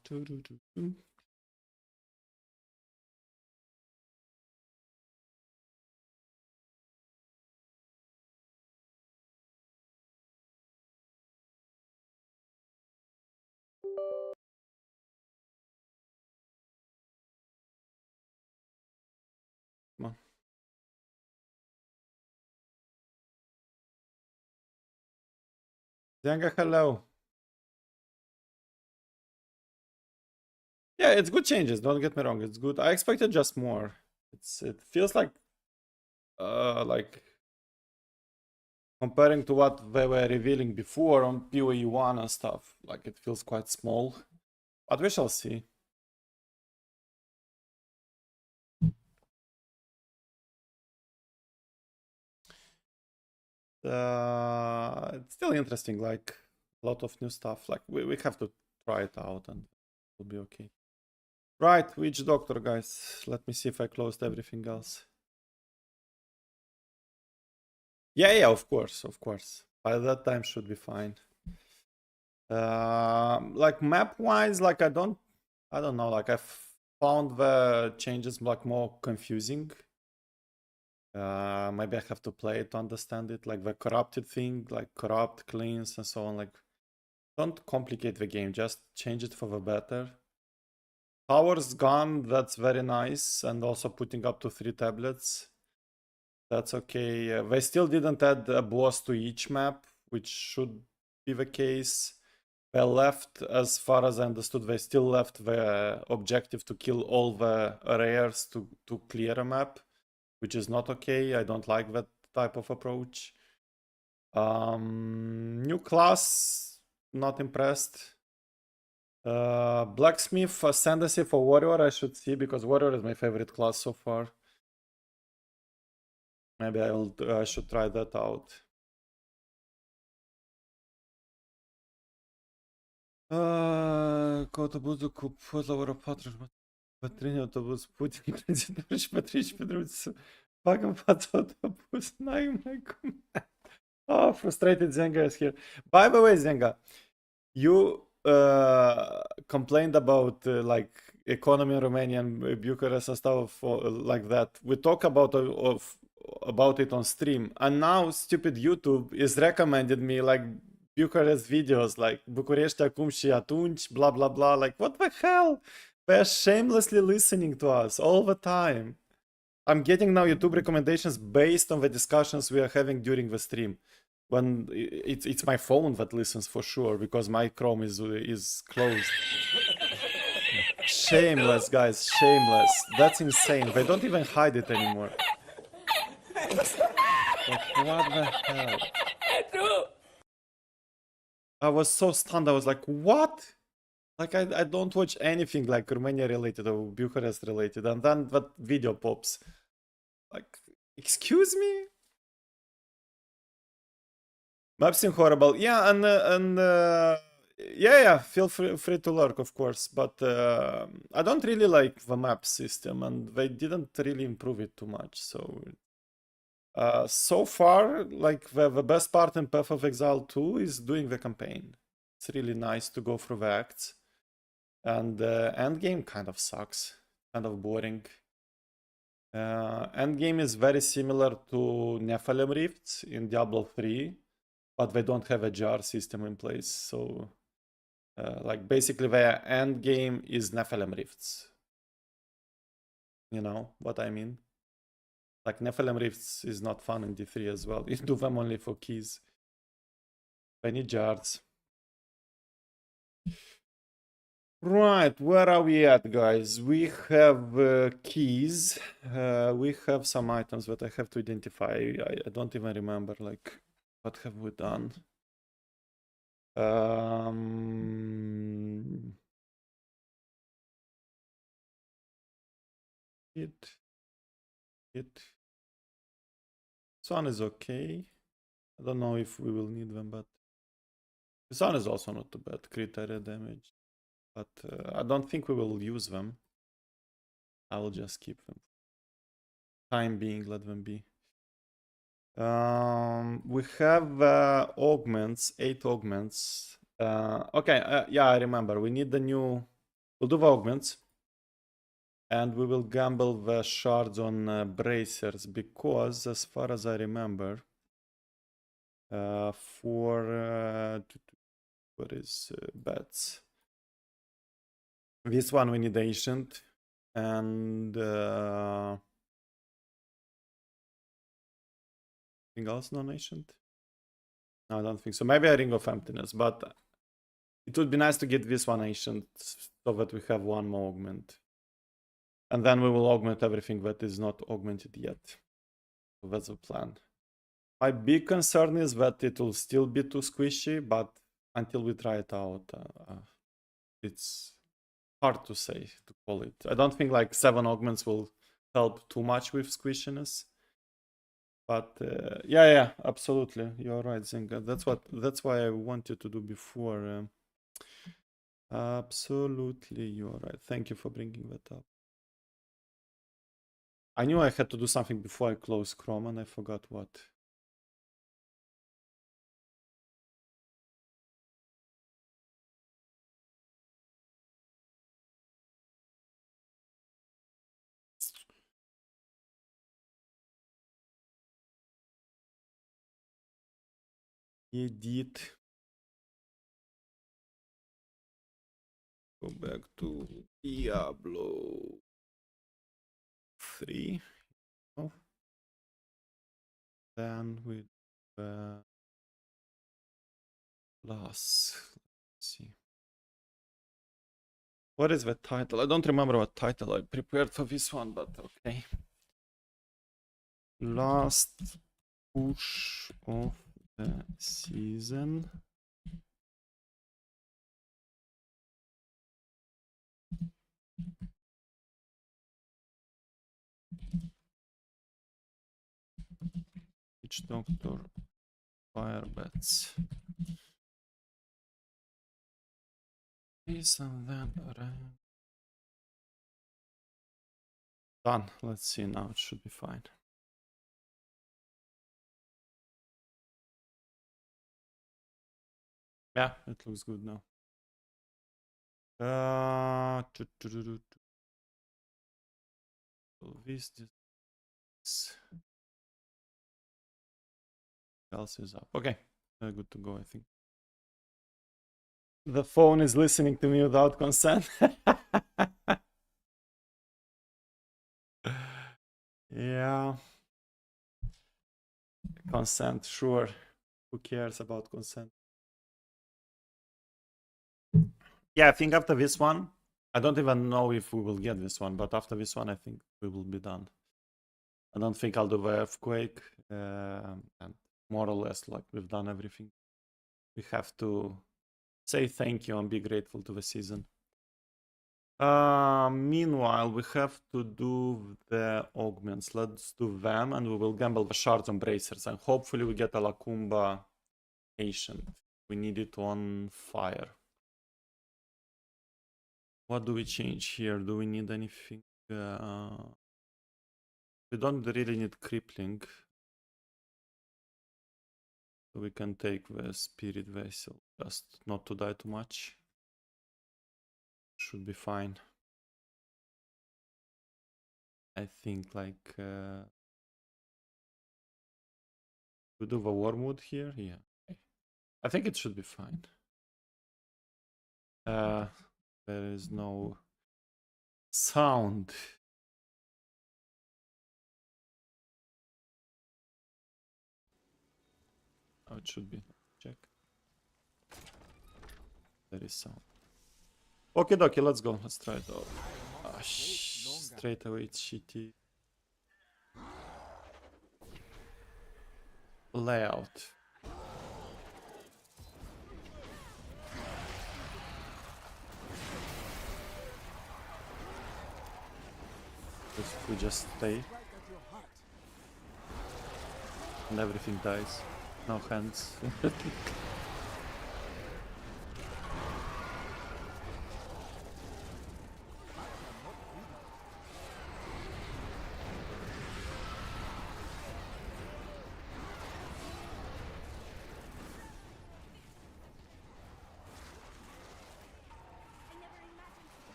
on. Zenga, hello. Yeah, it's good changes. Don't get me wrong. It's good. I expected just more. It feels like comparing to what they were revealing before on PoE 1 and stuff. Like it feels quite small, but we shall see. It's still interesting. Like a lot of new stuff. Like we have to try it out and it'll be okay. Right, witch doctor, guys. Let me see if I closed everything else. Yeah, of course. By that time should be fine. Like map wise, like I don't know, like I found the changes like more confusing. Maybe I have to play it to understand it, like the corrupted thing, like corrupt, cleanse and so on. Like don't complicate the game, just change it for the better. Power's gone, that's very nice, and also putting up to 3 tablets. That's okay. They still didn't add a boss to each map, which should be the case. They left, as far as I understood, they still left the objective to kill all the rares to clear a map, which is not okay. I don't like that type of approach. New class, not impressed. Blacksmith ascendancy for warrior I should see, because warrior is my favorite class so far. Maybe I should try that out. Котобуду купила патрон Патринio to was Putin Patricia Pagam Patotopus Oh, frustrated Zenga is here. By the way, Zenga, you complained about like economy in Romania and Bucharest and stuff like that. We talk about it on stream, and now stupid YouTube is recommended me like Bucharest videos, like București acum și atunci, blah blah blah. Like what the hell? They're shamelessly listening to us all the time. I'm getting now YouTube recommendations based on the discussions we are having during the stream. When it's my phone that listens for sure, because my Chrome is closed. Shameless, guys, shameless. That's insane. They don't even hide it anymore. Like, what the hell? I was so stunned. I was like, what? Like, I don't watch anything like Romania related or Bucharest related, and then that video pops. Like, excuse me? Maps seem horrible. Yeah, and yeah, feel free to lurk, of course, but I don't really like the map system, and they didn't really improve it too much, so... so far, like, the best part in Path of Exile 2 is doing the campaign. It's really nice to go through the acts. And endgame kind of sucks. Kind of boring. Endgame is very similar to Nephilim Rifts in Diablo 3, but they don't have a jar system in place, so... like, basically, the endgame is Nephilim Rifts. You know what I mean? Like, Nephilim Rifts is not fun in D3 as well. You do them only for keys. I need jars. Right, where are we at, guys? We have keys. We have some items that I have to identify. I don't even remember, like, what have we done? It. This one is okay. I don't know if we will need them, but this one is also not too bad. Crit area damage. But I don't think we will use them. I will just keep them. Time being, let them be. We have augments, 8 augments. Okay, yeah, I remember. We need the new. We'll do the augments. And we will gamble the shards on bracers because, as far as I remember, what is bats? This one we need ancient and anything else non-ancient? No, I don't think so. Maybe a ring of emptiness, but it would be nice to get this one ancient so that we have one more augment. And then we will augment everything that is not augmented yet. So that's the plan. My big concern is that it will still be too squishy, but until we try it out, it's hard to say, to call it. I don't think like 7 augments will help too much with squishiness. But yeah, absolutely. You're right, Zinga. That's why I wanted to do before. Absolutely, you're right. Thank you for bringing that up. I knew I had to do something before I close Chrome and I forgot what. Edit. Go back to Diablo 3. Oh. Then with plus. Let's see. What is the title? I don't remember what title I prepared for this one, but okay. Last push of the season. Witch Doctor Firebats. Isn't that right? Done. Let's see now. It should be fine. Yeah, it looks good now. This else is up. Okay, good to go, I think. The phone is listening to me without consent. Yeah. Consent, sure. Who cares about consent? Yeah, I think after this one, I don't even know if we will get this one, but after this one, I think we will be done. I don't think I'll do the earthquake, and more or less, like, we've done everything. We have to say thank you and be grateful to the season. Meanwhile, we have to do the augments. Let's do them, and we will gamble the shards on bracers, and hopefully we get a Lacumba Ancient. We need it on fire. What do we change here? Do we need anything? We don't really need crippling. So we can take the spirit vessel, just not to die too much. Should be fine. I think, like, we do the wormwood here. Yeah, I think it should be fine. There is no sound. Oh, it should be. Check. There is sound. Okay, dokie, let's go. Let's try it out. Ah, straight away it's shitty. Layout. If we just stay and everything dies. No hands.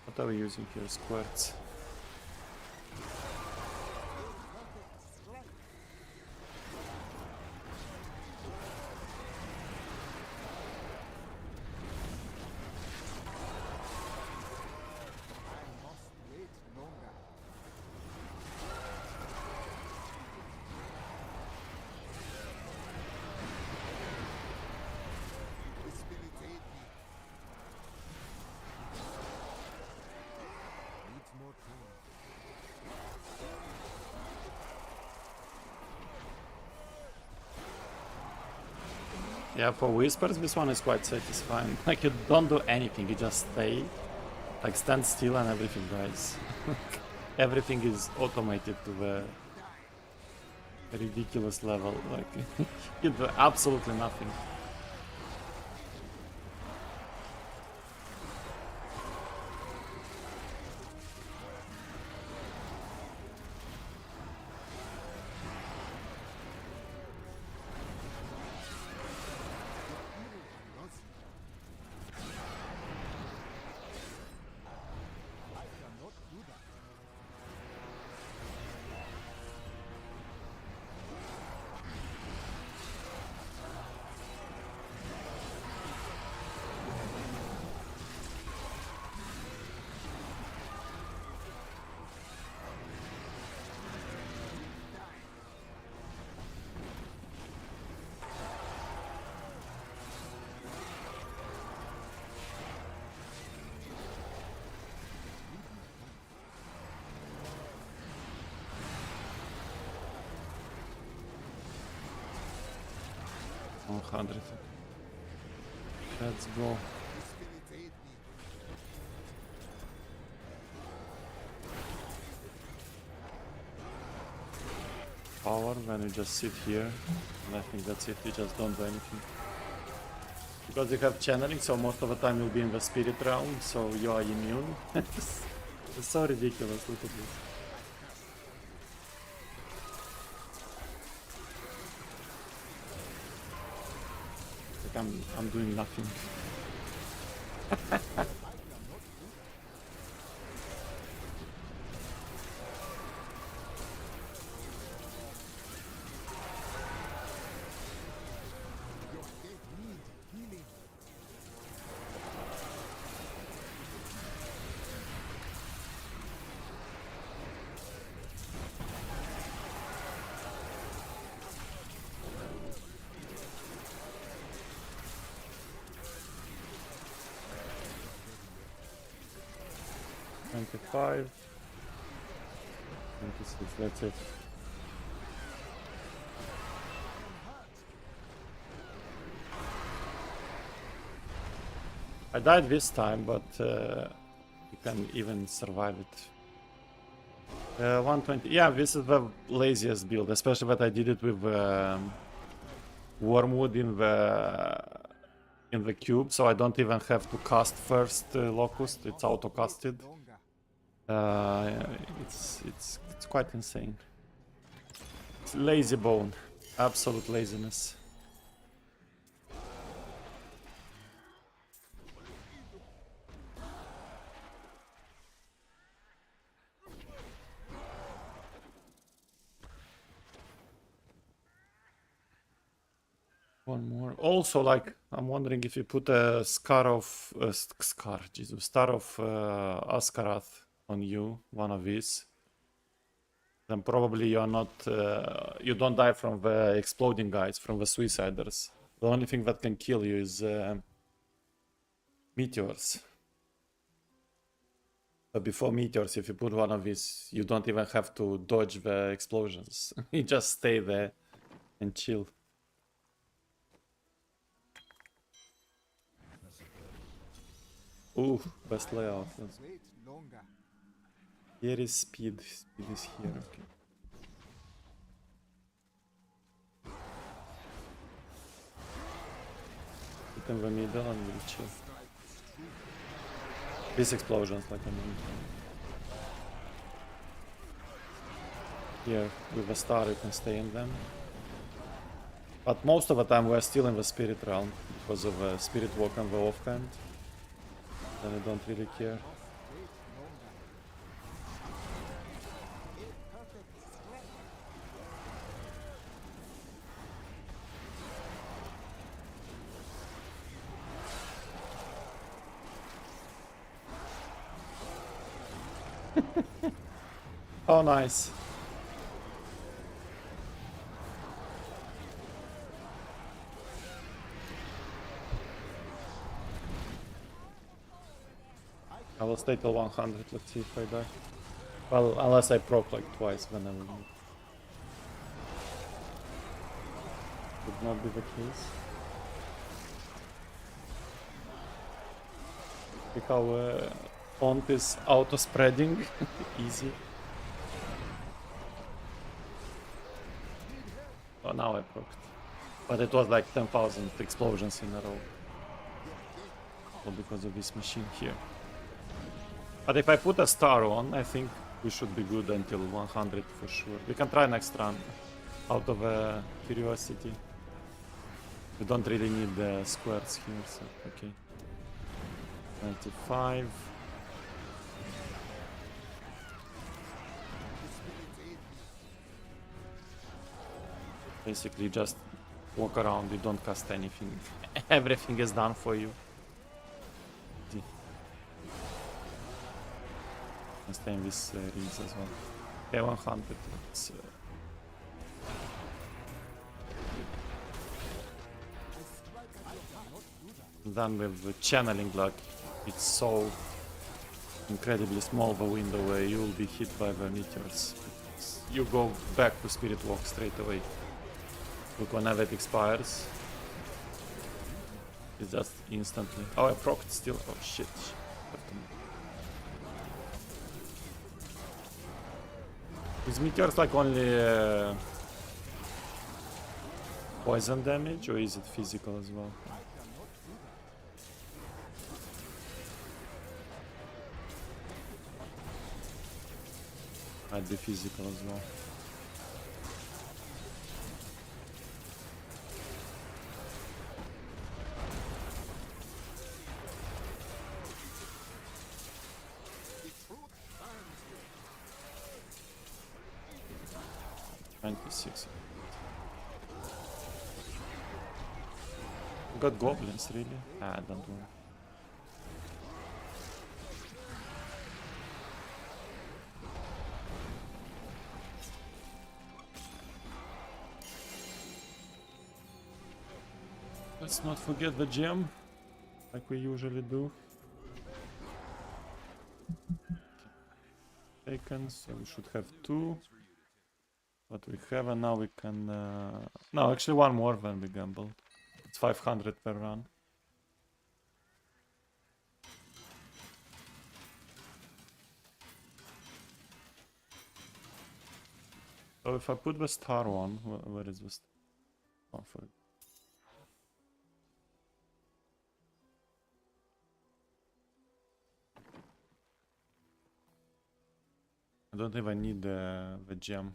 What are we using here? Squares. Yeah, for whispers this one is quite satisfying. Like you don't do anything, you just stay, like stand still and everything dies. Everything is automated to a ridiculous level, like you do absolutely nothing. Oh, 100. Let's go. Power when you just sit here, and I think that's it, you just don't do anything. Because you have channeling, so most of the time you'll be in the spirit realm, so you are immune. It's so ridiculous, look at this. Like I'm doing nothing. $25, $26, that's it. I died this time, but you can even survive it. 120. Yeah, this is the laziest build, especially that I did it with Wormwood in the cube, so I don't even have to cast first Locust. It's auto casted. It's quite insane. It's lazy bone, absolute laziness. One more. Also, like, I'm wondering if you put a Star of Askarath on you, one of these, then probably you are not, you don't die from the exploding guys, from the suiciders. The only thing that can kill you is meteors. But before meteors, if you put one of these, you don't even have to dodge the explosions. You just stay there and chill. Ooh, best layout. Here is speed. Speed is here, okay. Put in the middle and we'll chill. These explosions, like I mean. Here, with a star, you can stay in them. But most of the time, we're still in the spirit realm because of the spirit walk and the offhand. Then I don't really care. Oh, nice. I will stay till 100, let's see if I die. Well, unless I proc like twice, then I will need. Would not be the case. Look how font is auto-spreading. Easy. Oh, now I procced. But it was like 10,000 explosions in a row. All because of this machine here. But if I put a star on, I think we should be good until 100 for sure. We can try next run out of curiosity. We don't really need the squares here, so okay. 95. Basically just walk around, you don't cast anything. Everything is done for you. And stay in this rings as well. Okay, 100. Let's, done with the channeling luck. It's so incredibly small the window where you will be hit by the meteors. You go back to Spirit Walk straight away. Look, whenever it expires, it's just instantly. Oh, I procced still. Oh shit. Is meteors like only poison damage, or is it physical as well? Might be physical as well. Got goblins, really? Ah, don't worry. Let's not forget the gem, like we usually do. Taken, so we should have 2. But we have, and now we can... No, actually one more than we gambled. It's 500 per run. So if I put the star on, where is the star? Oh, for it. I don't even need the gem.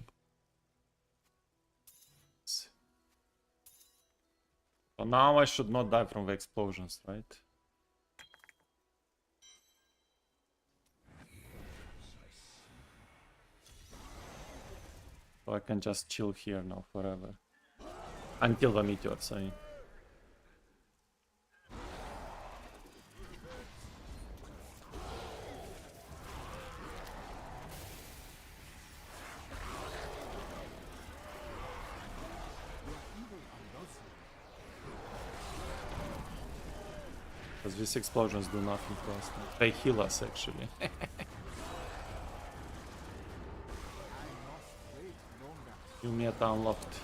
So now I should not die from the explosions, right? So I can just chill here now forever. Until the meteors, I mean. Because these explosions do nothing to us. They heal us, actually. New meta unlocked.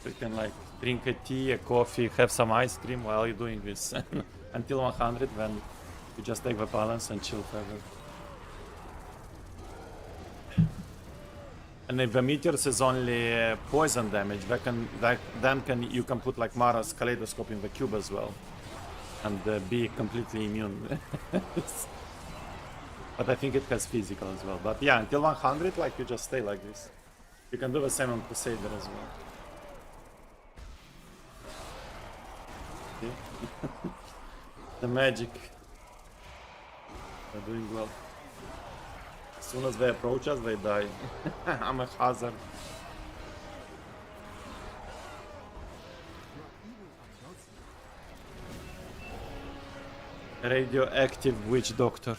So you can like drink a tea, a coffee, have some ice cream while you're doing this until 100, when you just take the balance and chill forever. And if the meteors is only poison damage, then you can put like Mara's kaleidoscope in the cube as well, and be completely immune. But I think it has physical as well. But yeah, until 100, like you just stay like this. You can do the same on Crusader as well. See? The magic. They're doing well. As soon as they approach us, they die. I'm a hazard. Radioactive witch doctor.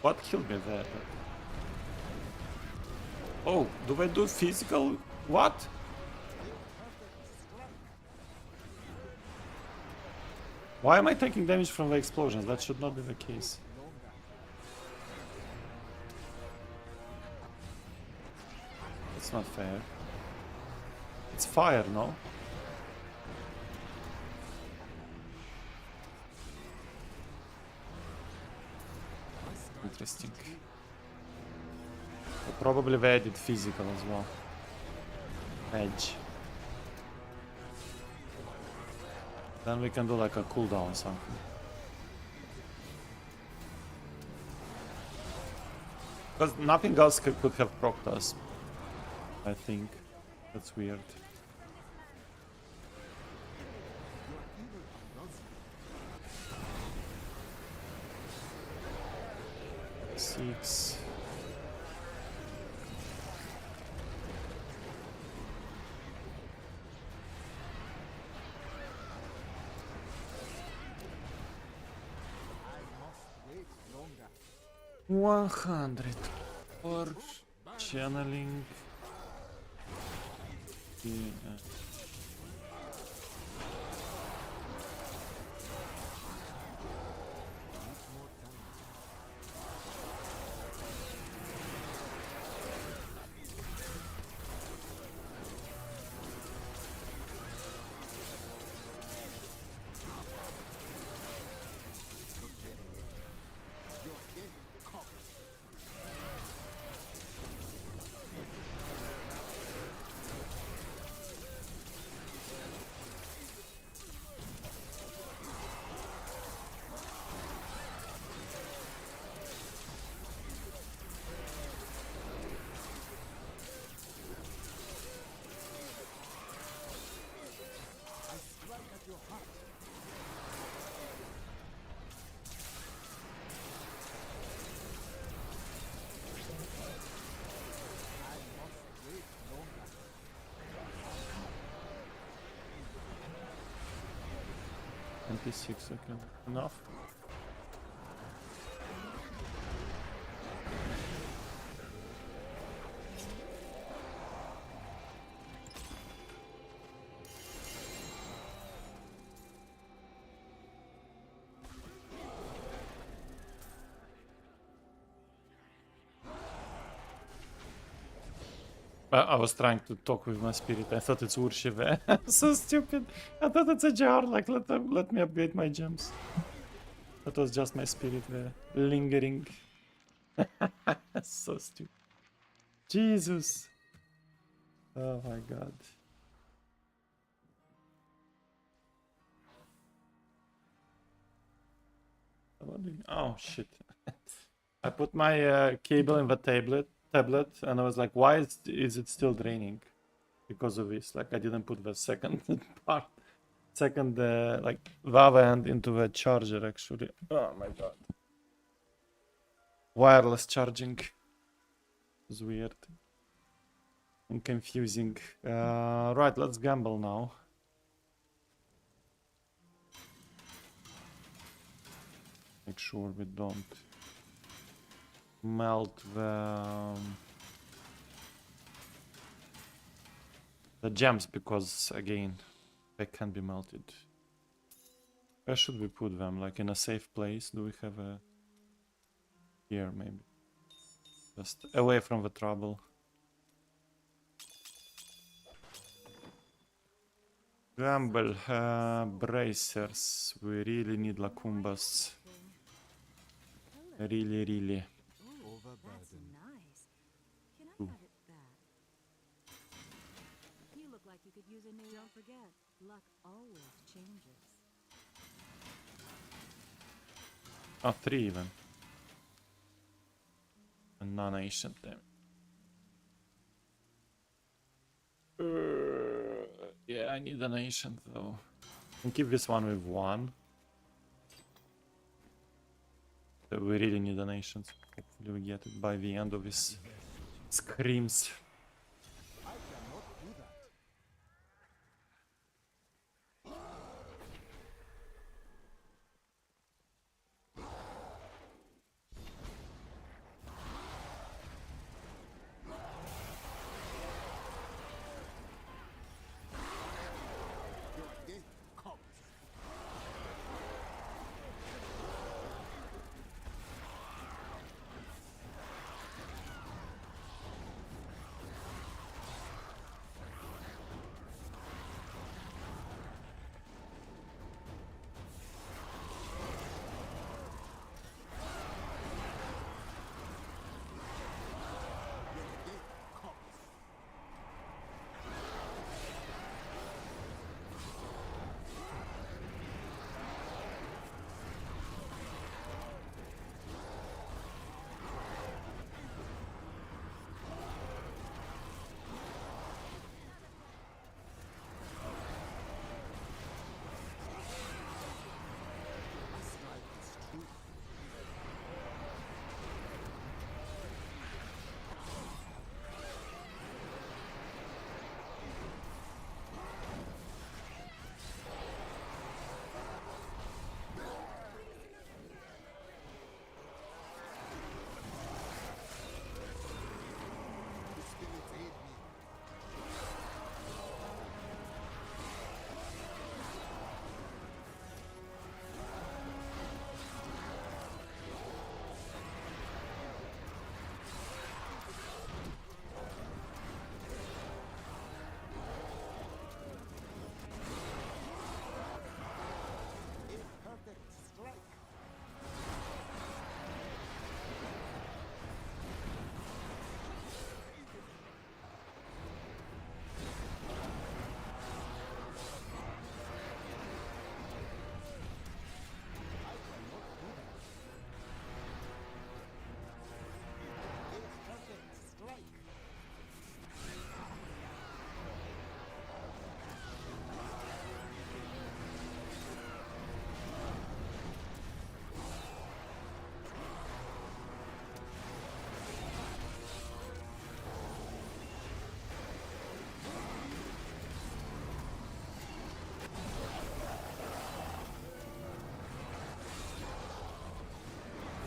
What killed me there? Oh, do I do physical? What? Why am I taking damage from the explosions? That should not be the case. It's not fair. It's fire, no? Interesting. But probably they added physical as well. Edge. Then we can do like a cooldown or something. Because nothing else could have procced us. I think. That's weird. Six. $100 for channeling. Yeah. $26, okay. Enough. I was trying to talk with my spirit. I thought it's Urshive. So stupid. I thought it's a jar. Like, let me upgrade my gems. That was just my spirit there. Lingering. So stupid. Jesus. Oh my god. Oh shit. I put my cable in the tablet, and I was like, why is it still draining? Because of this. Like, I didn't put the second part, like Vava end into the charger actually. Oh my god. Wireless charging is weird and confusing. Right, let's gamble now. Make sure we don't melt the gems, because again they can be melted. Where should we put them? Like in a safe place? Do we have a... Here maybe. Just away from the trouble. Gamble, bracers. We really need Lacumbas. Really. That's nice. Can I have it back? You look like you could use a new. Don't forget, luck always changes. Oh, 3 even. A non-ancient then. Yeah, I need an ancient though. I can keep this one with 1. So we really need an ancient. Hopefully we get it by the end of this screams.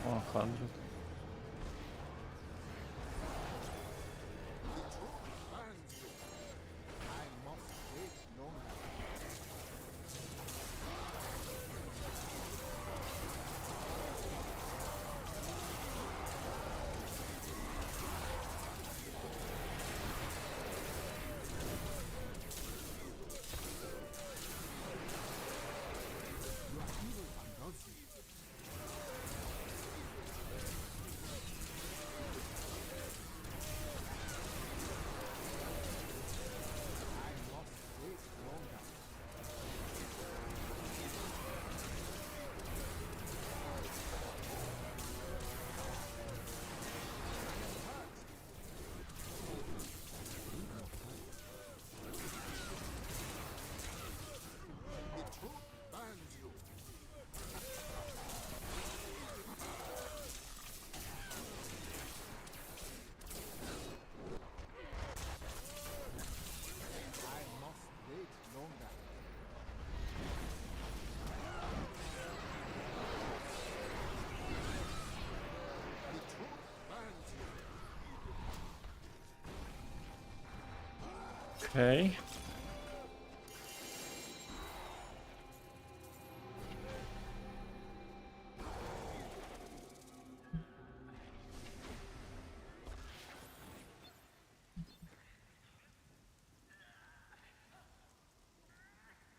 Oh, 100. Okay.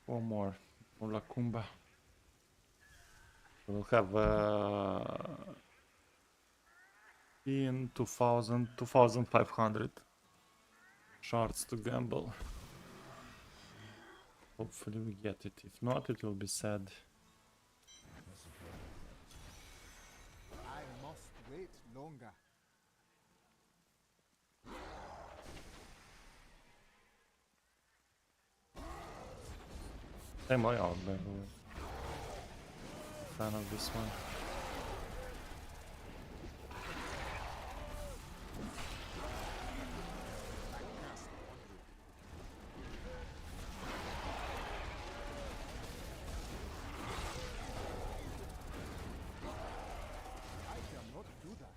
One more for Lacumba. We'll have in 2000, 2500 shards to gamble. Hopefully we get it. If not, it will be sad. I must wait longer. Same way out, by the way. Fan of this one. I cannot do that.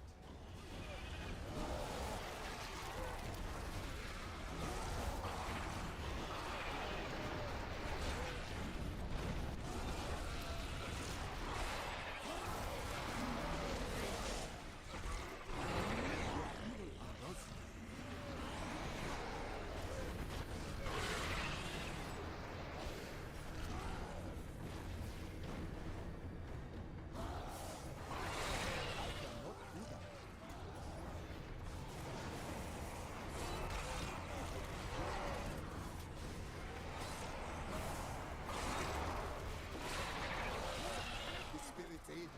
The spirits aid me.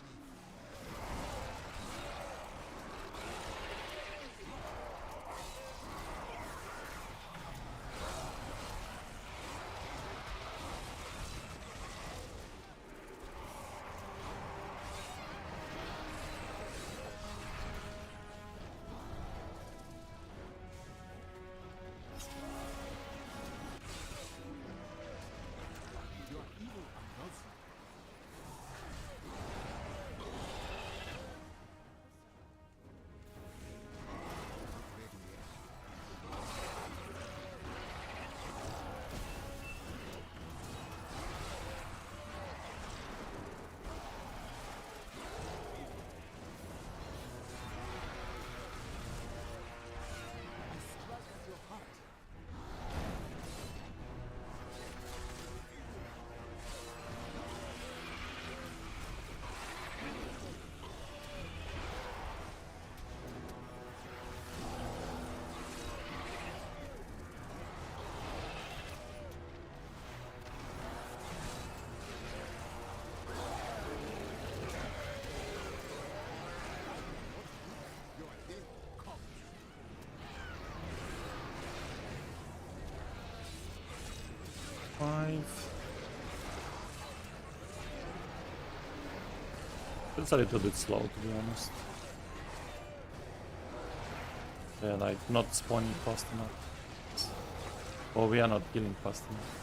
You are evil and loathsome. I strike at your heart. Your death comes. Five. It's a little bit slow, to be honest. They're like not spawning fast enough. Or we are not killing fast enough.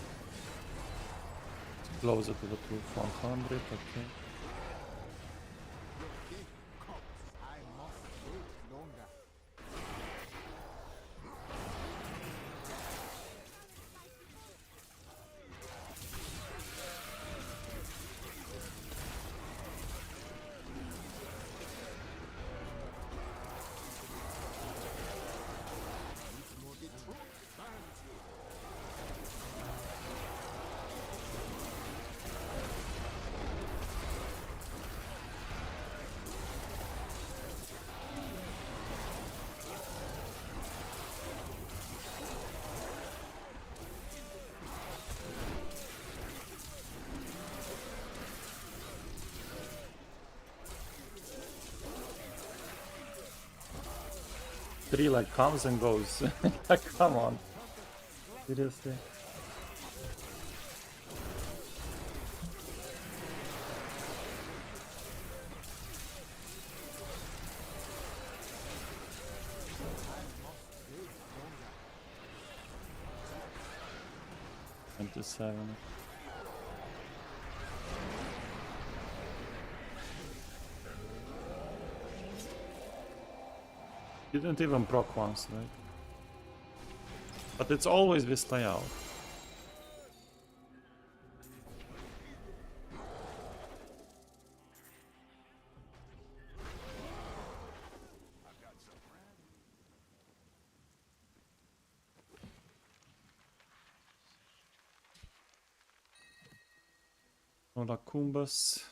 It's closer to the 100, okay. Your death comes. I must wait longer. It's more the truth burns you. Three like comes and goes. Like, come on. Seriously. Into 7. You didn't even proc once, right? But it's always this layout. No Kumbas.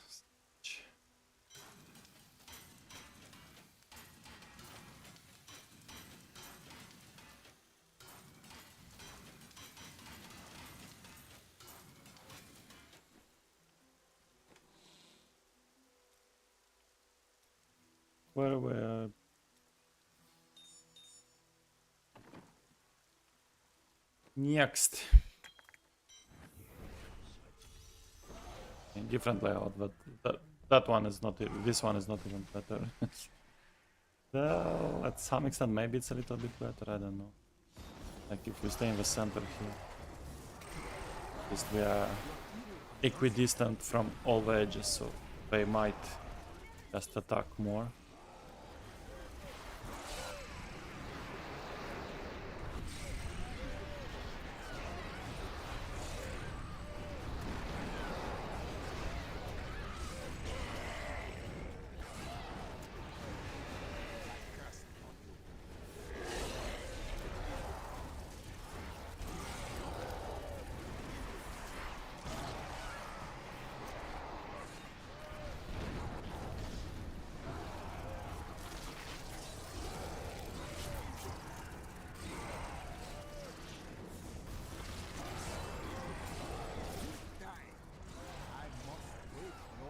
Where were next? Different layout, but that one is not. This one is not even better. Well, at some extent, maybe it's a little bit better. I don't know. Like if we stay in the center here, because we are equidistant from all the edges, so they might just attack more.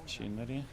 Machinery.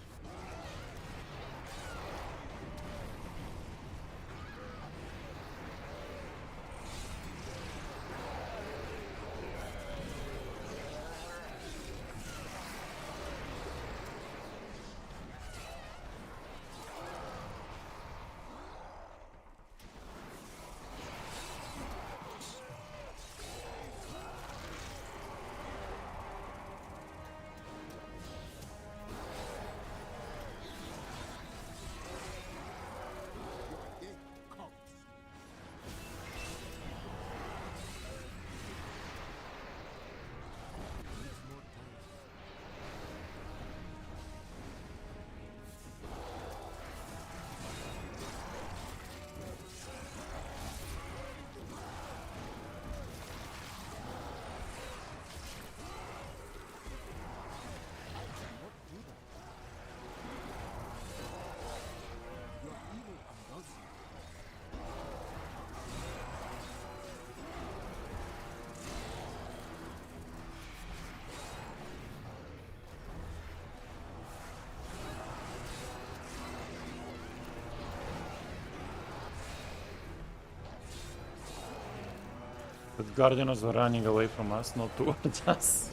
The Guardians were running away from us, not towards us.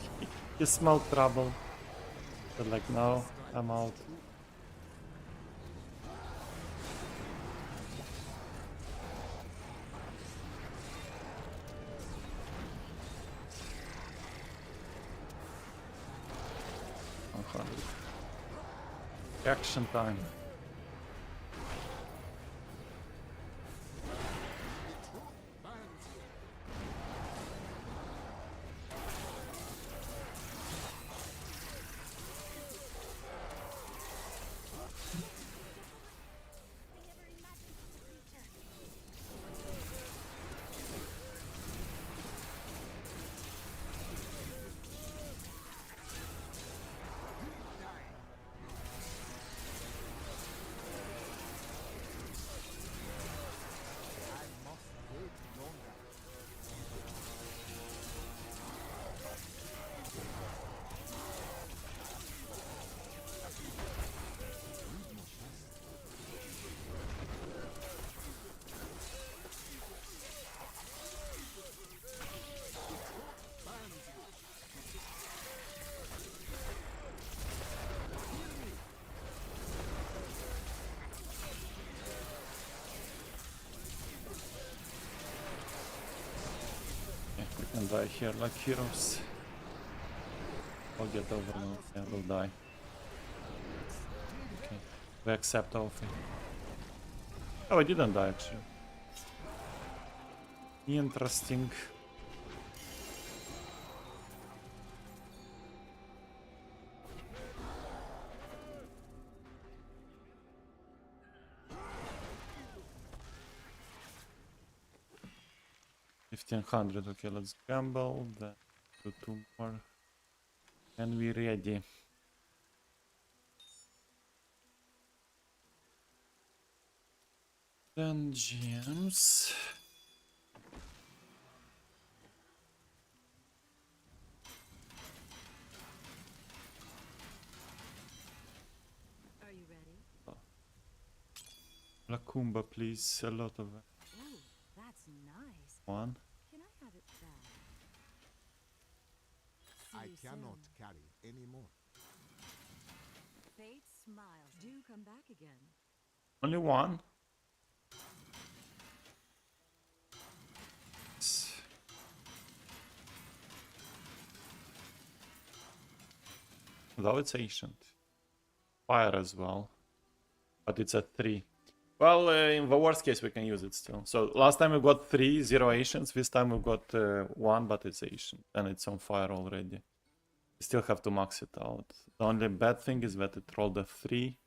He smelled trouble. But like, no, I'm out. Action time. And die here like heroes. I'll get over now. Yeah, we'll die. Okay. We accept our fate. Oh, I didn't die actually. Interesting. 1500. Okay, let's gamble. Then do 2 more. And we ready. Then gems. Are you ready? Lacumba, please. A lot of Oh, that's nice. one. Can I have it back? See I you cannot soon. carry any more. Fate smiles. Do come back again. Only one. Though it's ancient. Fire as well. But it's at 3. Well, in the worst case, we can use it still. So last time we got 3, 0 ancients. This time we got 1, but it's ancient. And it's on fire already. We still have to max it out. The only bad thing is that it rolled a 3.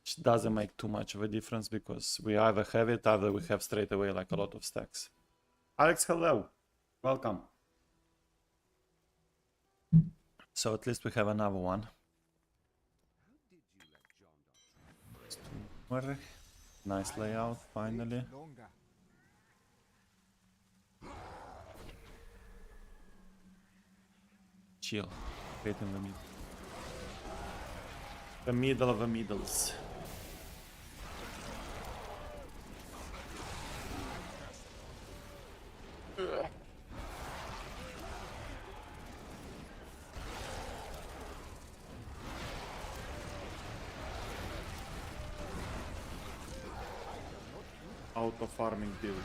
Which doesn't make too much of a difference because we either have it, either we have straight away like a lot of stacks. Alex, hello. Welcome. So at least we have another one. Just 2 more. Nice layout, finally. Longer. Chill. Right in the middle. The middle of the middles. Auto farming build.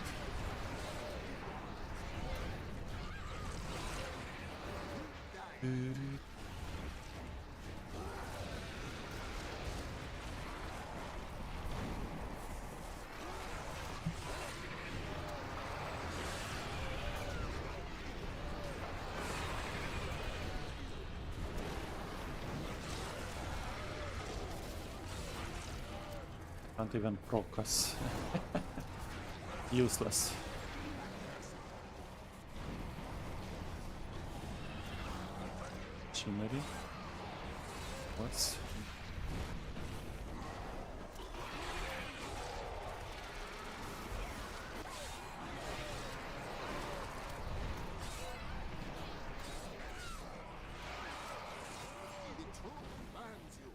Can't even proc us. Useless. Machinery. What's The truth demands you.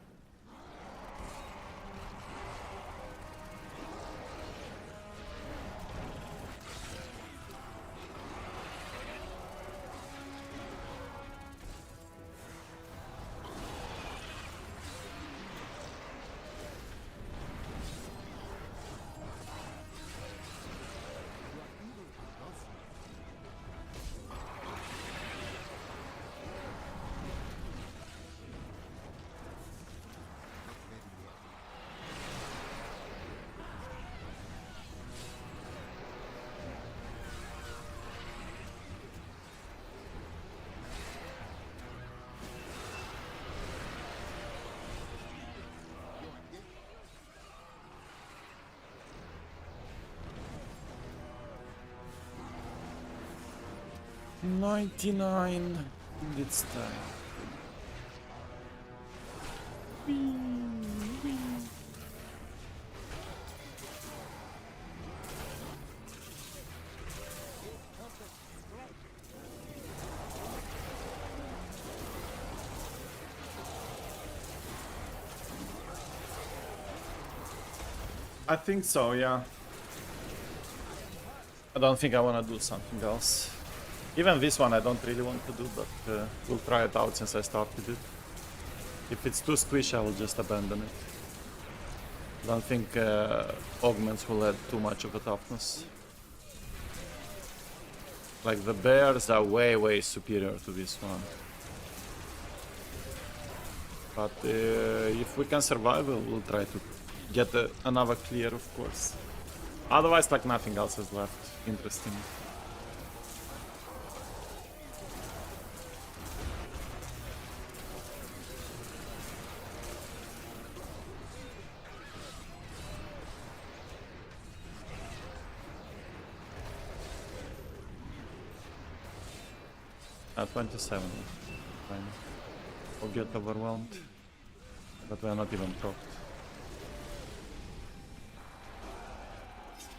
$99? It's time. I think so, yeah. I don't think I want to do something else. Even this one I don't really want to do, but we'll try it out since I started it. If it's too squishy, I will just abandon it. I don't think augments will add too much of a toughness. Like the bears are way superior to this one. But if we can survive, we'll try to get another clear, of course. Otherwise, like nothing else is left interesting. 27. Fine. We'll get overwhelmed. But we're not even propped.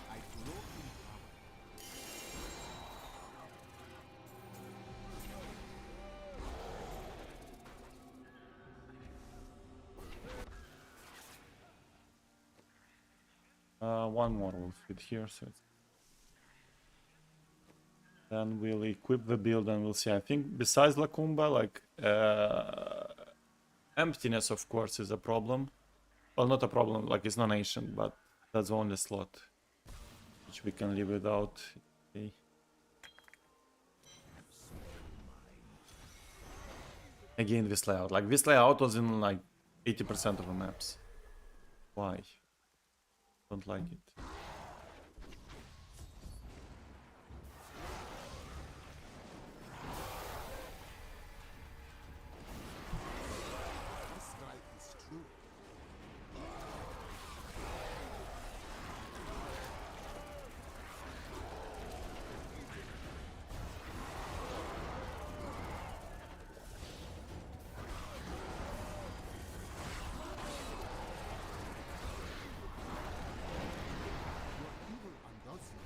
I grow in power. 1 more will fit here, so it's... Then we'll equip the build and we'll see. I think besides Lacumba, like emptiness of course is a problem. Well, not a problem, like it's non-ancient, but that's the only slot which we can live without. Okay. Again, this layout. Like this layout was in like 80% of the maps. Why? Don't like it. This strike is true. Your evil undoes you.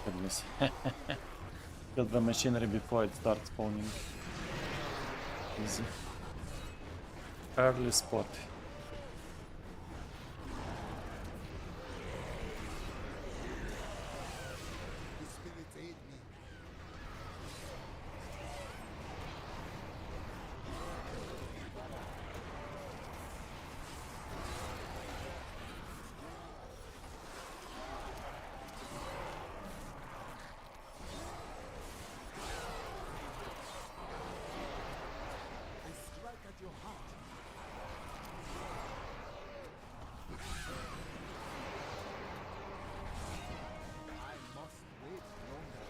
Goodness. Kill the machinery before it starts spawning. Easy. Early spot. The spirits aid me. I strike at your heart. I must wait longer.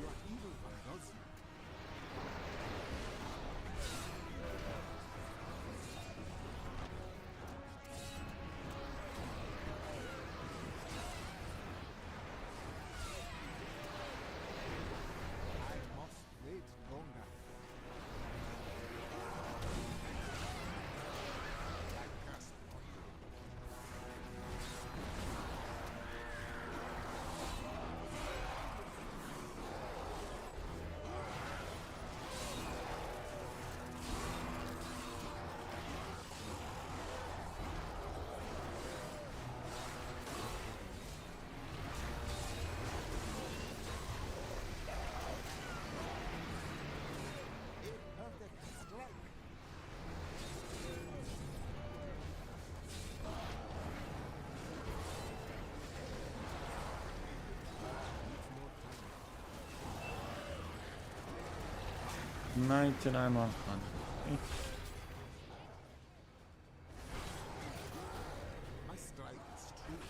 Your evil undoes you. I must wait longer. I cast on you. A perfect strike. Needs more time. 99 100. Okay. My strike is true.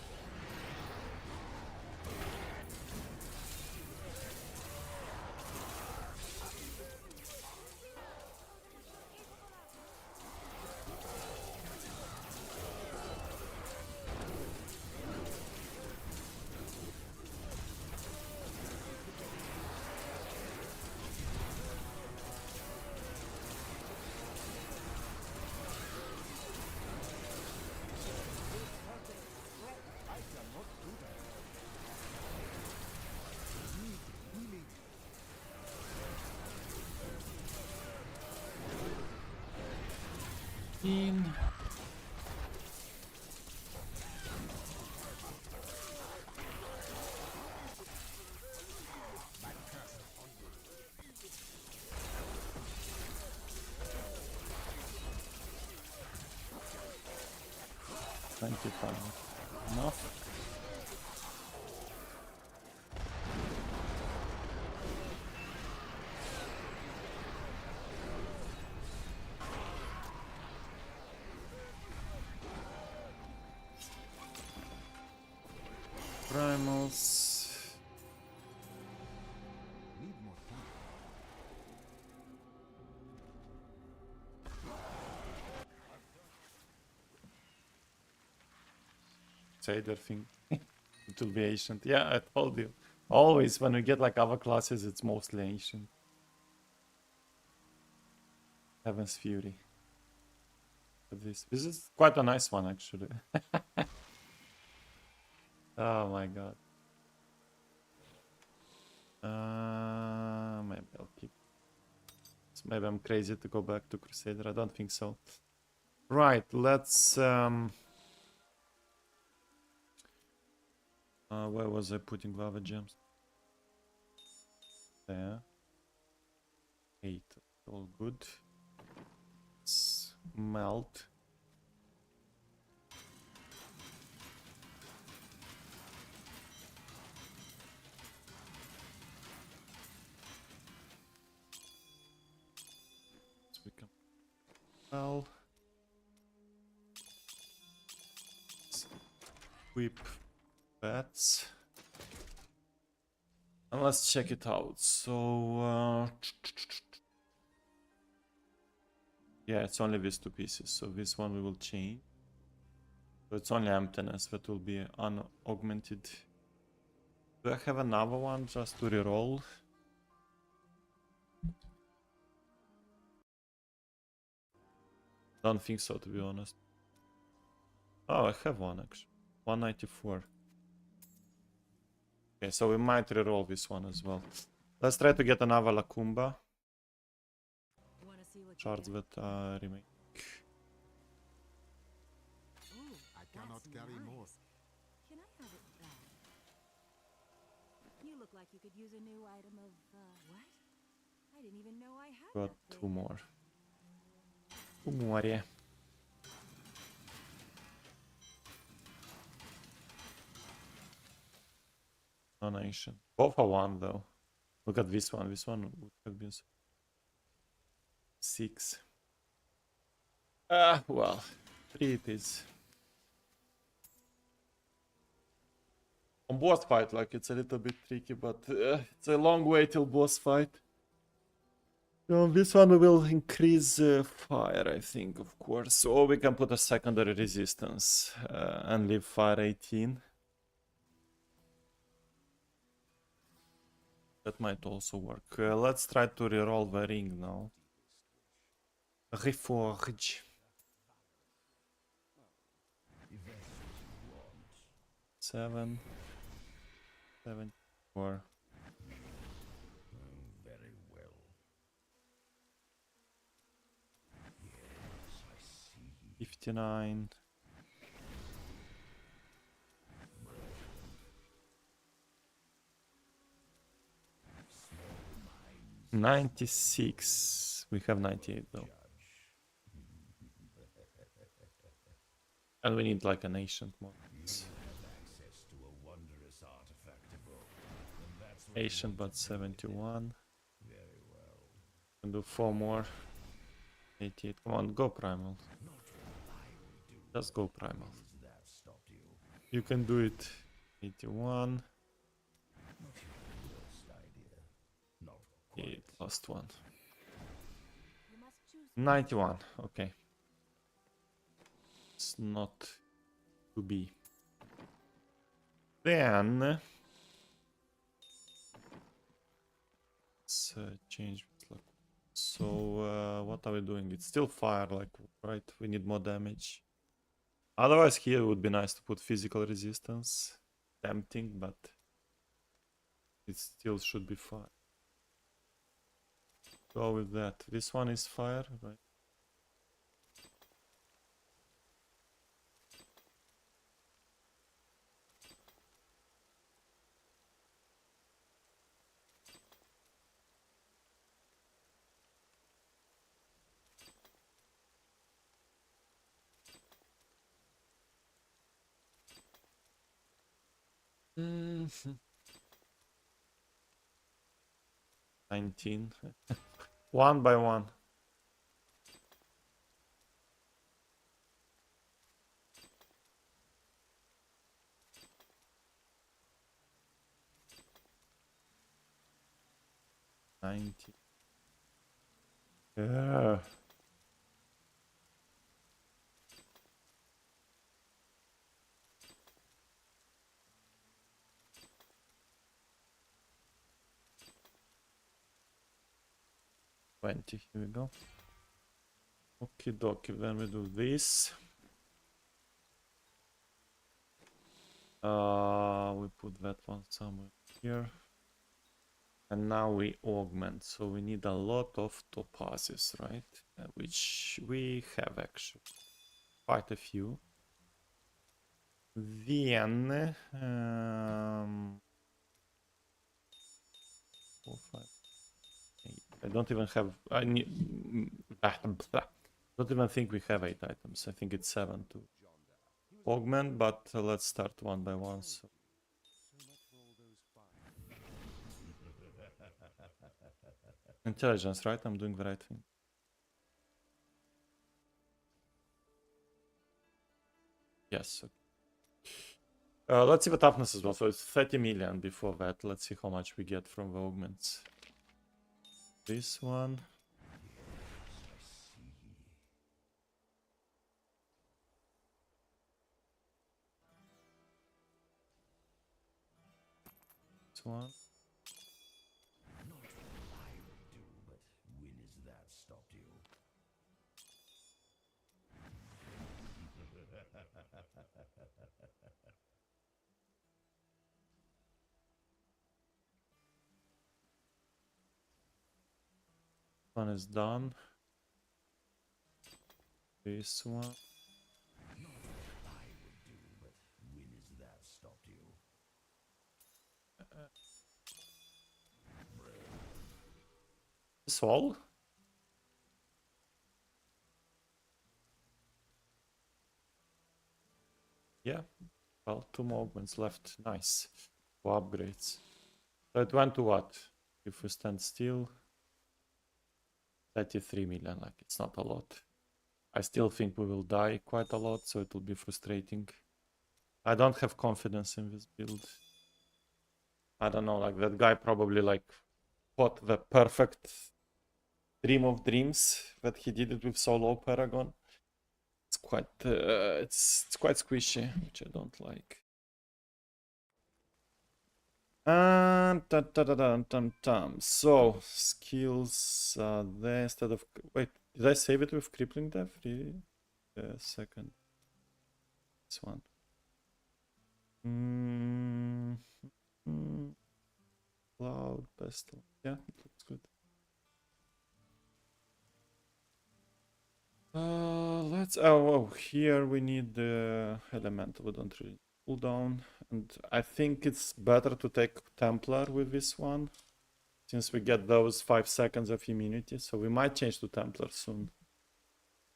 I cannot do that. Need healing. My curse upon you. 25. Enough. Primals. Crusader thing. It will be ancient. Yeah, I told you. Always when we get like other classes, it's mostly ancient. Heaven's Fury. This is quite a nice one actually. Oh my god. Maybe I'll keep. Maybe I'm crazy to go back to Crusader. I don't think so. Right, let's where was I putting lava gems? There. 8. All good. Let's melt. So we can well equip bats. And let's check it out. So yeah, it's only these 2 pieces. So this one we will change. So it's only emptiness that will be unaugmented. Do I have another one just to reroll? Don't think so, to be honest. Oh, I have one actually. 194. Okay, so we might reroll this one as well. Let's try to get another Lacumba. Wanna see what you Shards got? that remain. Ooh, I cannot that's carry nice. more. Can I have it back? You look like you could use a new item of, what? I didn't even know I had Got that 2 thing. more. 2 more, yeah. Non-ancient. Both are 1 though. Look at this one. This one would have been 6. Well, 3 it is. On boss fight, like it's a little bit tricky, but it's a long way till boss fight. So this one will increase fire, I think, of course. Or we can put a secondary resistance and leave fire 18. That might also work. Let's try to reroll the ring now. Reforge. 7. 74. Very well. 59. 96. We have 98 though. And we need like an ancient one. Ancient but 71. Can do 4 more. 88. Come on, go primal. Just go primal. You can do it. 81. 8, last one. You must choose 91. Okay. It's not to be. Then let's change. So what are we doing? It's still fire, like, right? We need more damage. Otherwise, here it would be nice to put physical resistance. Tempting, but it still should be fire. Go with that. This one is fire, right? Mm-hmm. 19. One by one. Yeah. 20. Here we go. Okie dokie, then we do this. We put that one somewhere here. And now we augment, so we need a lot of topazes, right? Which we have actually. Quite a few. Then... 4, 5, 8. I don't even have... I need... don't even think we have 8 items. I think it's 7 to augment, but let's start one by one. So. Intelligence, right? I'm doing the right thing. Yes. Okay. Let's see the toughness as well. So it's 30 million before that. Let's see how much we get from the augments. This one. This one. One is done. This one. This all? Yeah. Well, 2 more augments left. Nice. 4 upgrades. So it went to what? If we stand still. 33 million, like it's not a lot. I still think we will die quite a lot, so it will be frustrating. I don't have confidence in this build. I don't know, like that guy probably like fought the perfect dream of dreams that he did it with solo Paragon. It's quite it's quite squishy, which I don't like. So skills there instead of wait, did I save it with crippling death? Really? Second. This one. Cloud pestle. Yeah, it looks good. Let's here we need the elemental. We don't really cool down, and I think it's better to take Templar with this one since we get those 5 seconds of immunity, so we might change to Templar soon.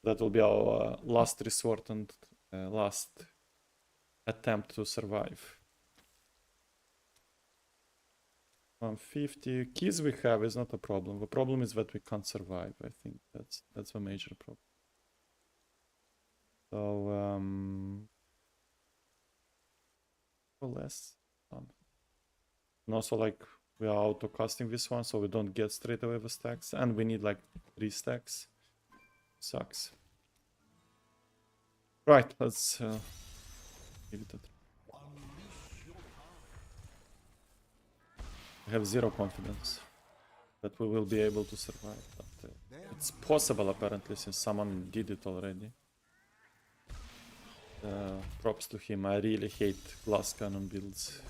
That will be our last resort and last attempt to survive. 150 keys we have is not a problem. The problem is that we can't survive. I think that's a major problem. So less and also like we are auto casting this one, so we don't get straight away the stacks, and we need like 3 stacks. Sucks. Right, let's give it a try. I have 0 confidence that we will be able to survive, but it's possible apparently since someone did it already. Props to him. I really hate glass cannon builds.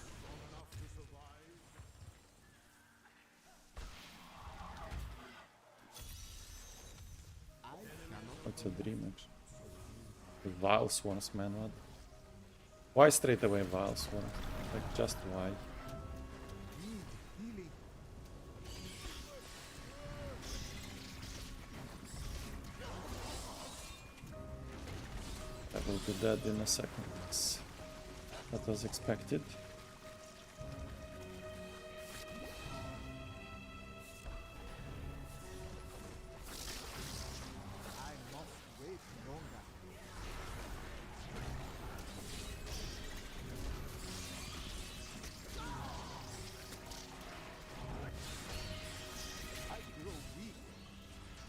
What's a dream actually? The Vile Swans, man, what? Why straight away Vile Swans? Like, just why? I will be dead in a second. That was expected.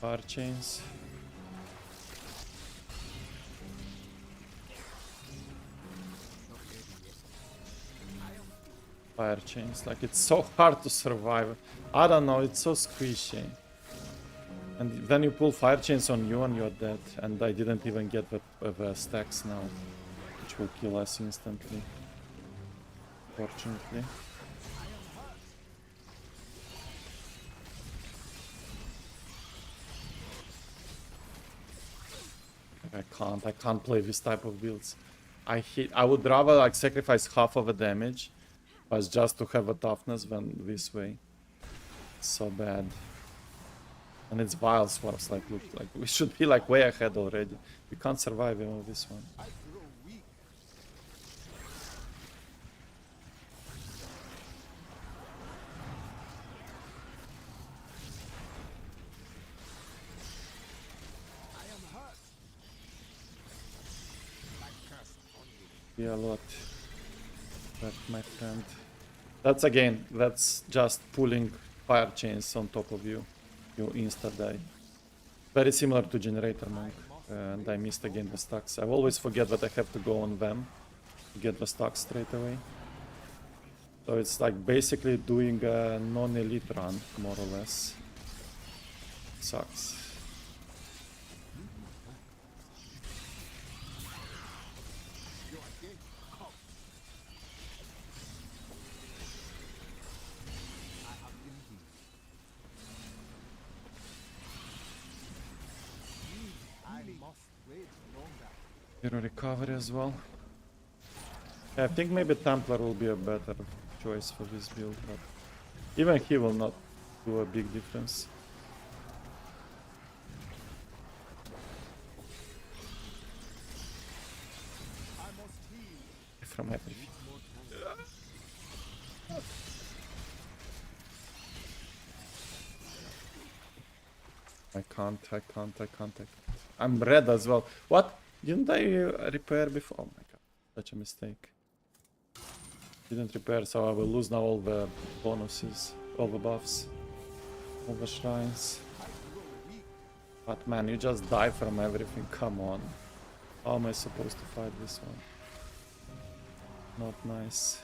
Fire chains. Fire chains, like it's so hard to survive. I don't know, it's so squishy. And then you pull fire chains on you and you're dead. And I didn't even get the stacks now, which will kill us instantly. Fortunately. I can't play this type of builds. I would rather like sacrifice half of the damage, but just to have a toughness than this way. It's so bad. And it's Vile Swarms, like look, like we should be like way ahead already. We can't survive even with this one. I grow weak. I am hurt. My curse on you. Be a lot. But my friend. That's again, that's just pulling fire chains on top of you. You insta die. Very similar to Generator Monk. And I missed again the stacks. I always forget that I have to go on them to get the stacks straight away. So it's like basically doing a non-elite run, more or less. Sucks. Hero recovery as well. I think maybe Templar will be a better choice for this build, but even he will not do a big difference. From everything. I can't. I'm red as well. What? Didn't I repair before? Oh my god, such a mistake. Didn't repair, so I will lose now all the bonuses, all the buffs, all the shrines. But man, you just die from everything, come on. How am I supposed to fight this one? Not nice.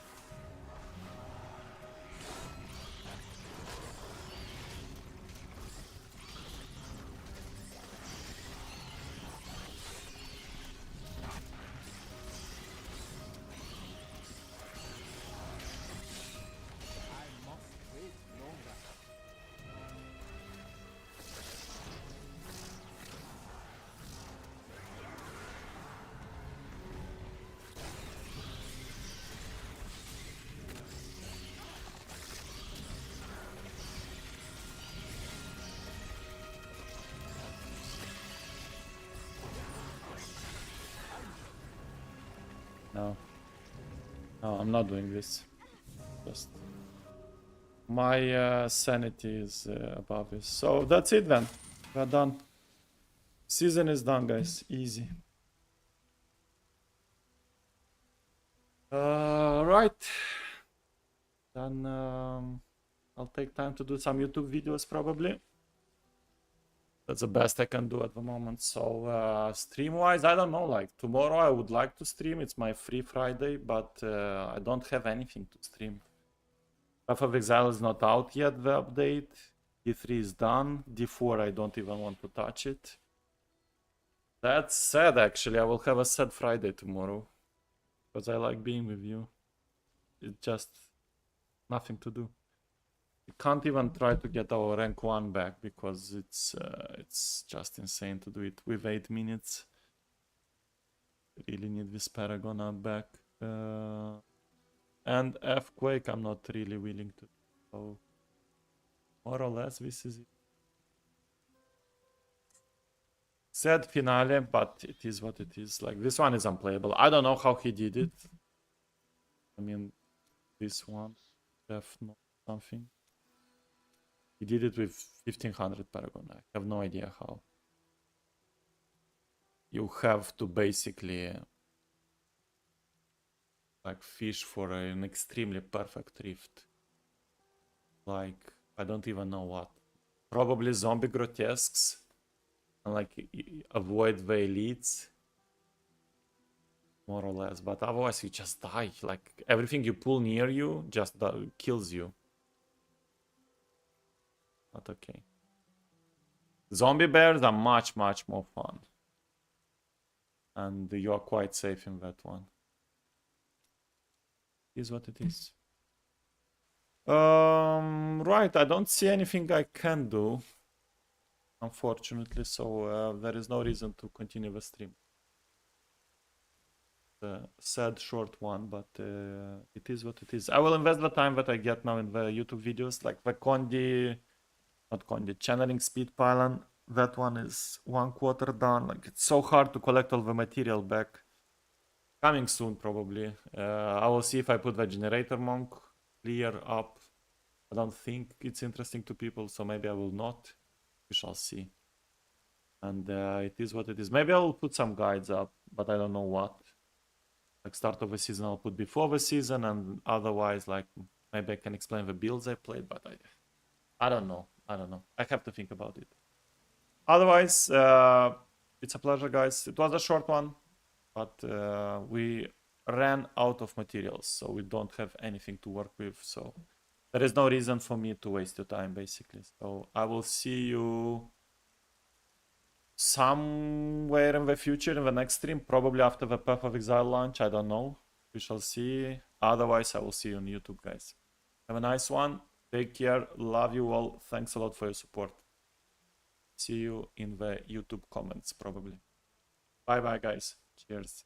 No, I'm not doing this. Just my sanity is above this. So that's it then. We're done. Season is done, guys. Easy. Right. Then I'll take time to do some YouTube videos probably. That's the best I can do at the moment. So stream-wise, I don't know. Like tomorrow, I would like to stream. It's my free Friday, but I don't have anything to stream. Path of Exile is not out yet. The update. D3 is done. D4, I don't even want to touch it. That's sad. Actually, I will have a sad Friday tomorrow because I like being with you. It's just nothing to do. We can't even try to get our rank 1 back because it's just insane to do it with 8 minutes. Really need this Paragon up back. And F-Quake I'm not really willing to. So more or less this is it. Sad finale, but it is what it is. Like this one is unplayable. I don't know how he did it. I mean, this one, Def something. He did it with 1500 Paragon. I have no idea how. You have to basically like fish for an extremely perfect rift. Like, I don't even know what. Probably zombie grotesques. And like avoid the elites. More or less. But otherwise you just die. Like everything you pull near you just kills you. Not okay. Zombie bears are much more fun. And you are quite safe in that one. Is what it is. Right, I don't see anything I can do, unfortunately, so there is no reason to continue the stream. Sad short one, but it is what it is. I will invest the time that I get now in the YouTube videos, like the channeling speed pylon. That one is 1/4 done. Like, it's so hard to collect all the material back. Coming soon, probably. I will see if I put the generator monk clear up. I don't think it's interesting to people, so maybe I will not. We shall see. And it is what it is. Maybe I will put some guides up, but I don't know what. Like, start of the season I'll put before the season, and otherwise, like, maybe I can explain the builds I played, but I don't know. I have to think about it. Otherwise, it's a pleasure, guys. It was a short one, but we ran out of materials, so we don't have anything to work with, so there is no reason for me to waste your time, basically. So I will see you somewhere in the future, in the next stream, probably after the Path of Exile launch. I don't know. We shall see. Otherwise, I will see you on YouTube, guys. Have a nice one. Take care. Love you all. Thanks a lot for your support. See you in the YouTube comments, probably. Bye-bye, guys. Cheers.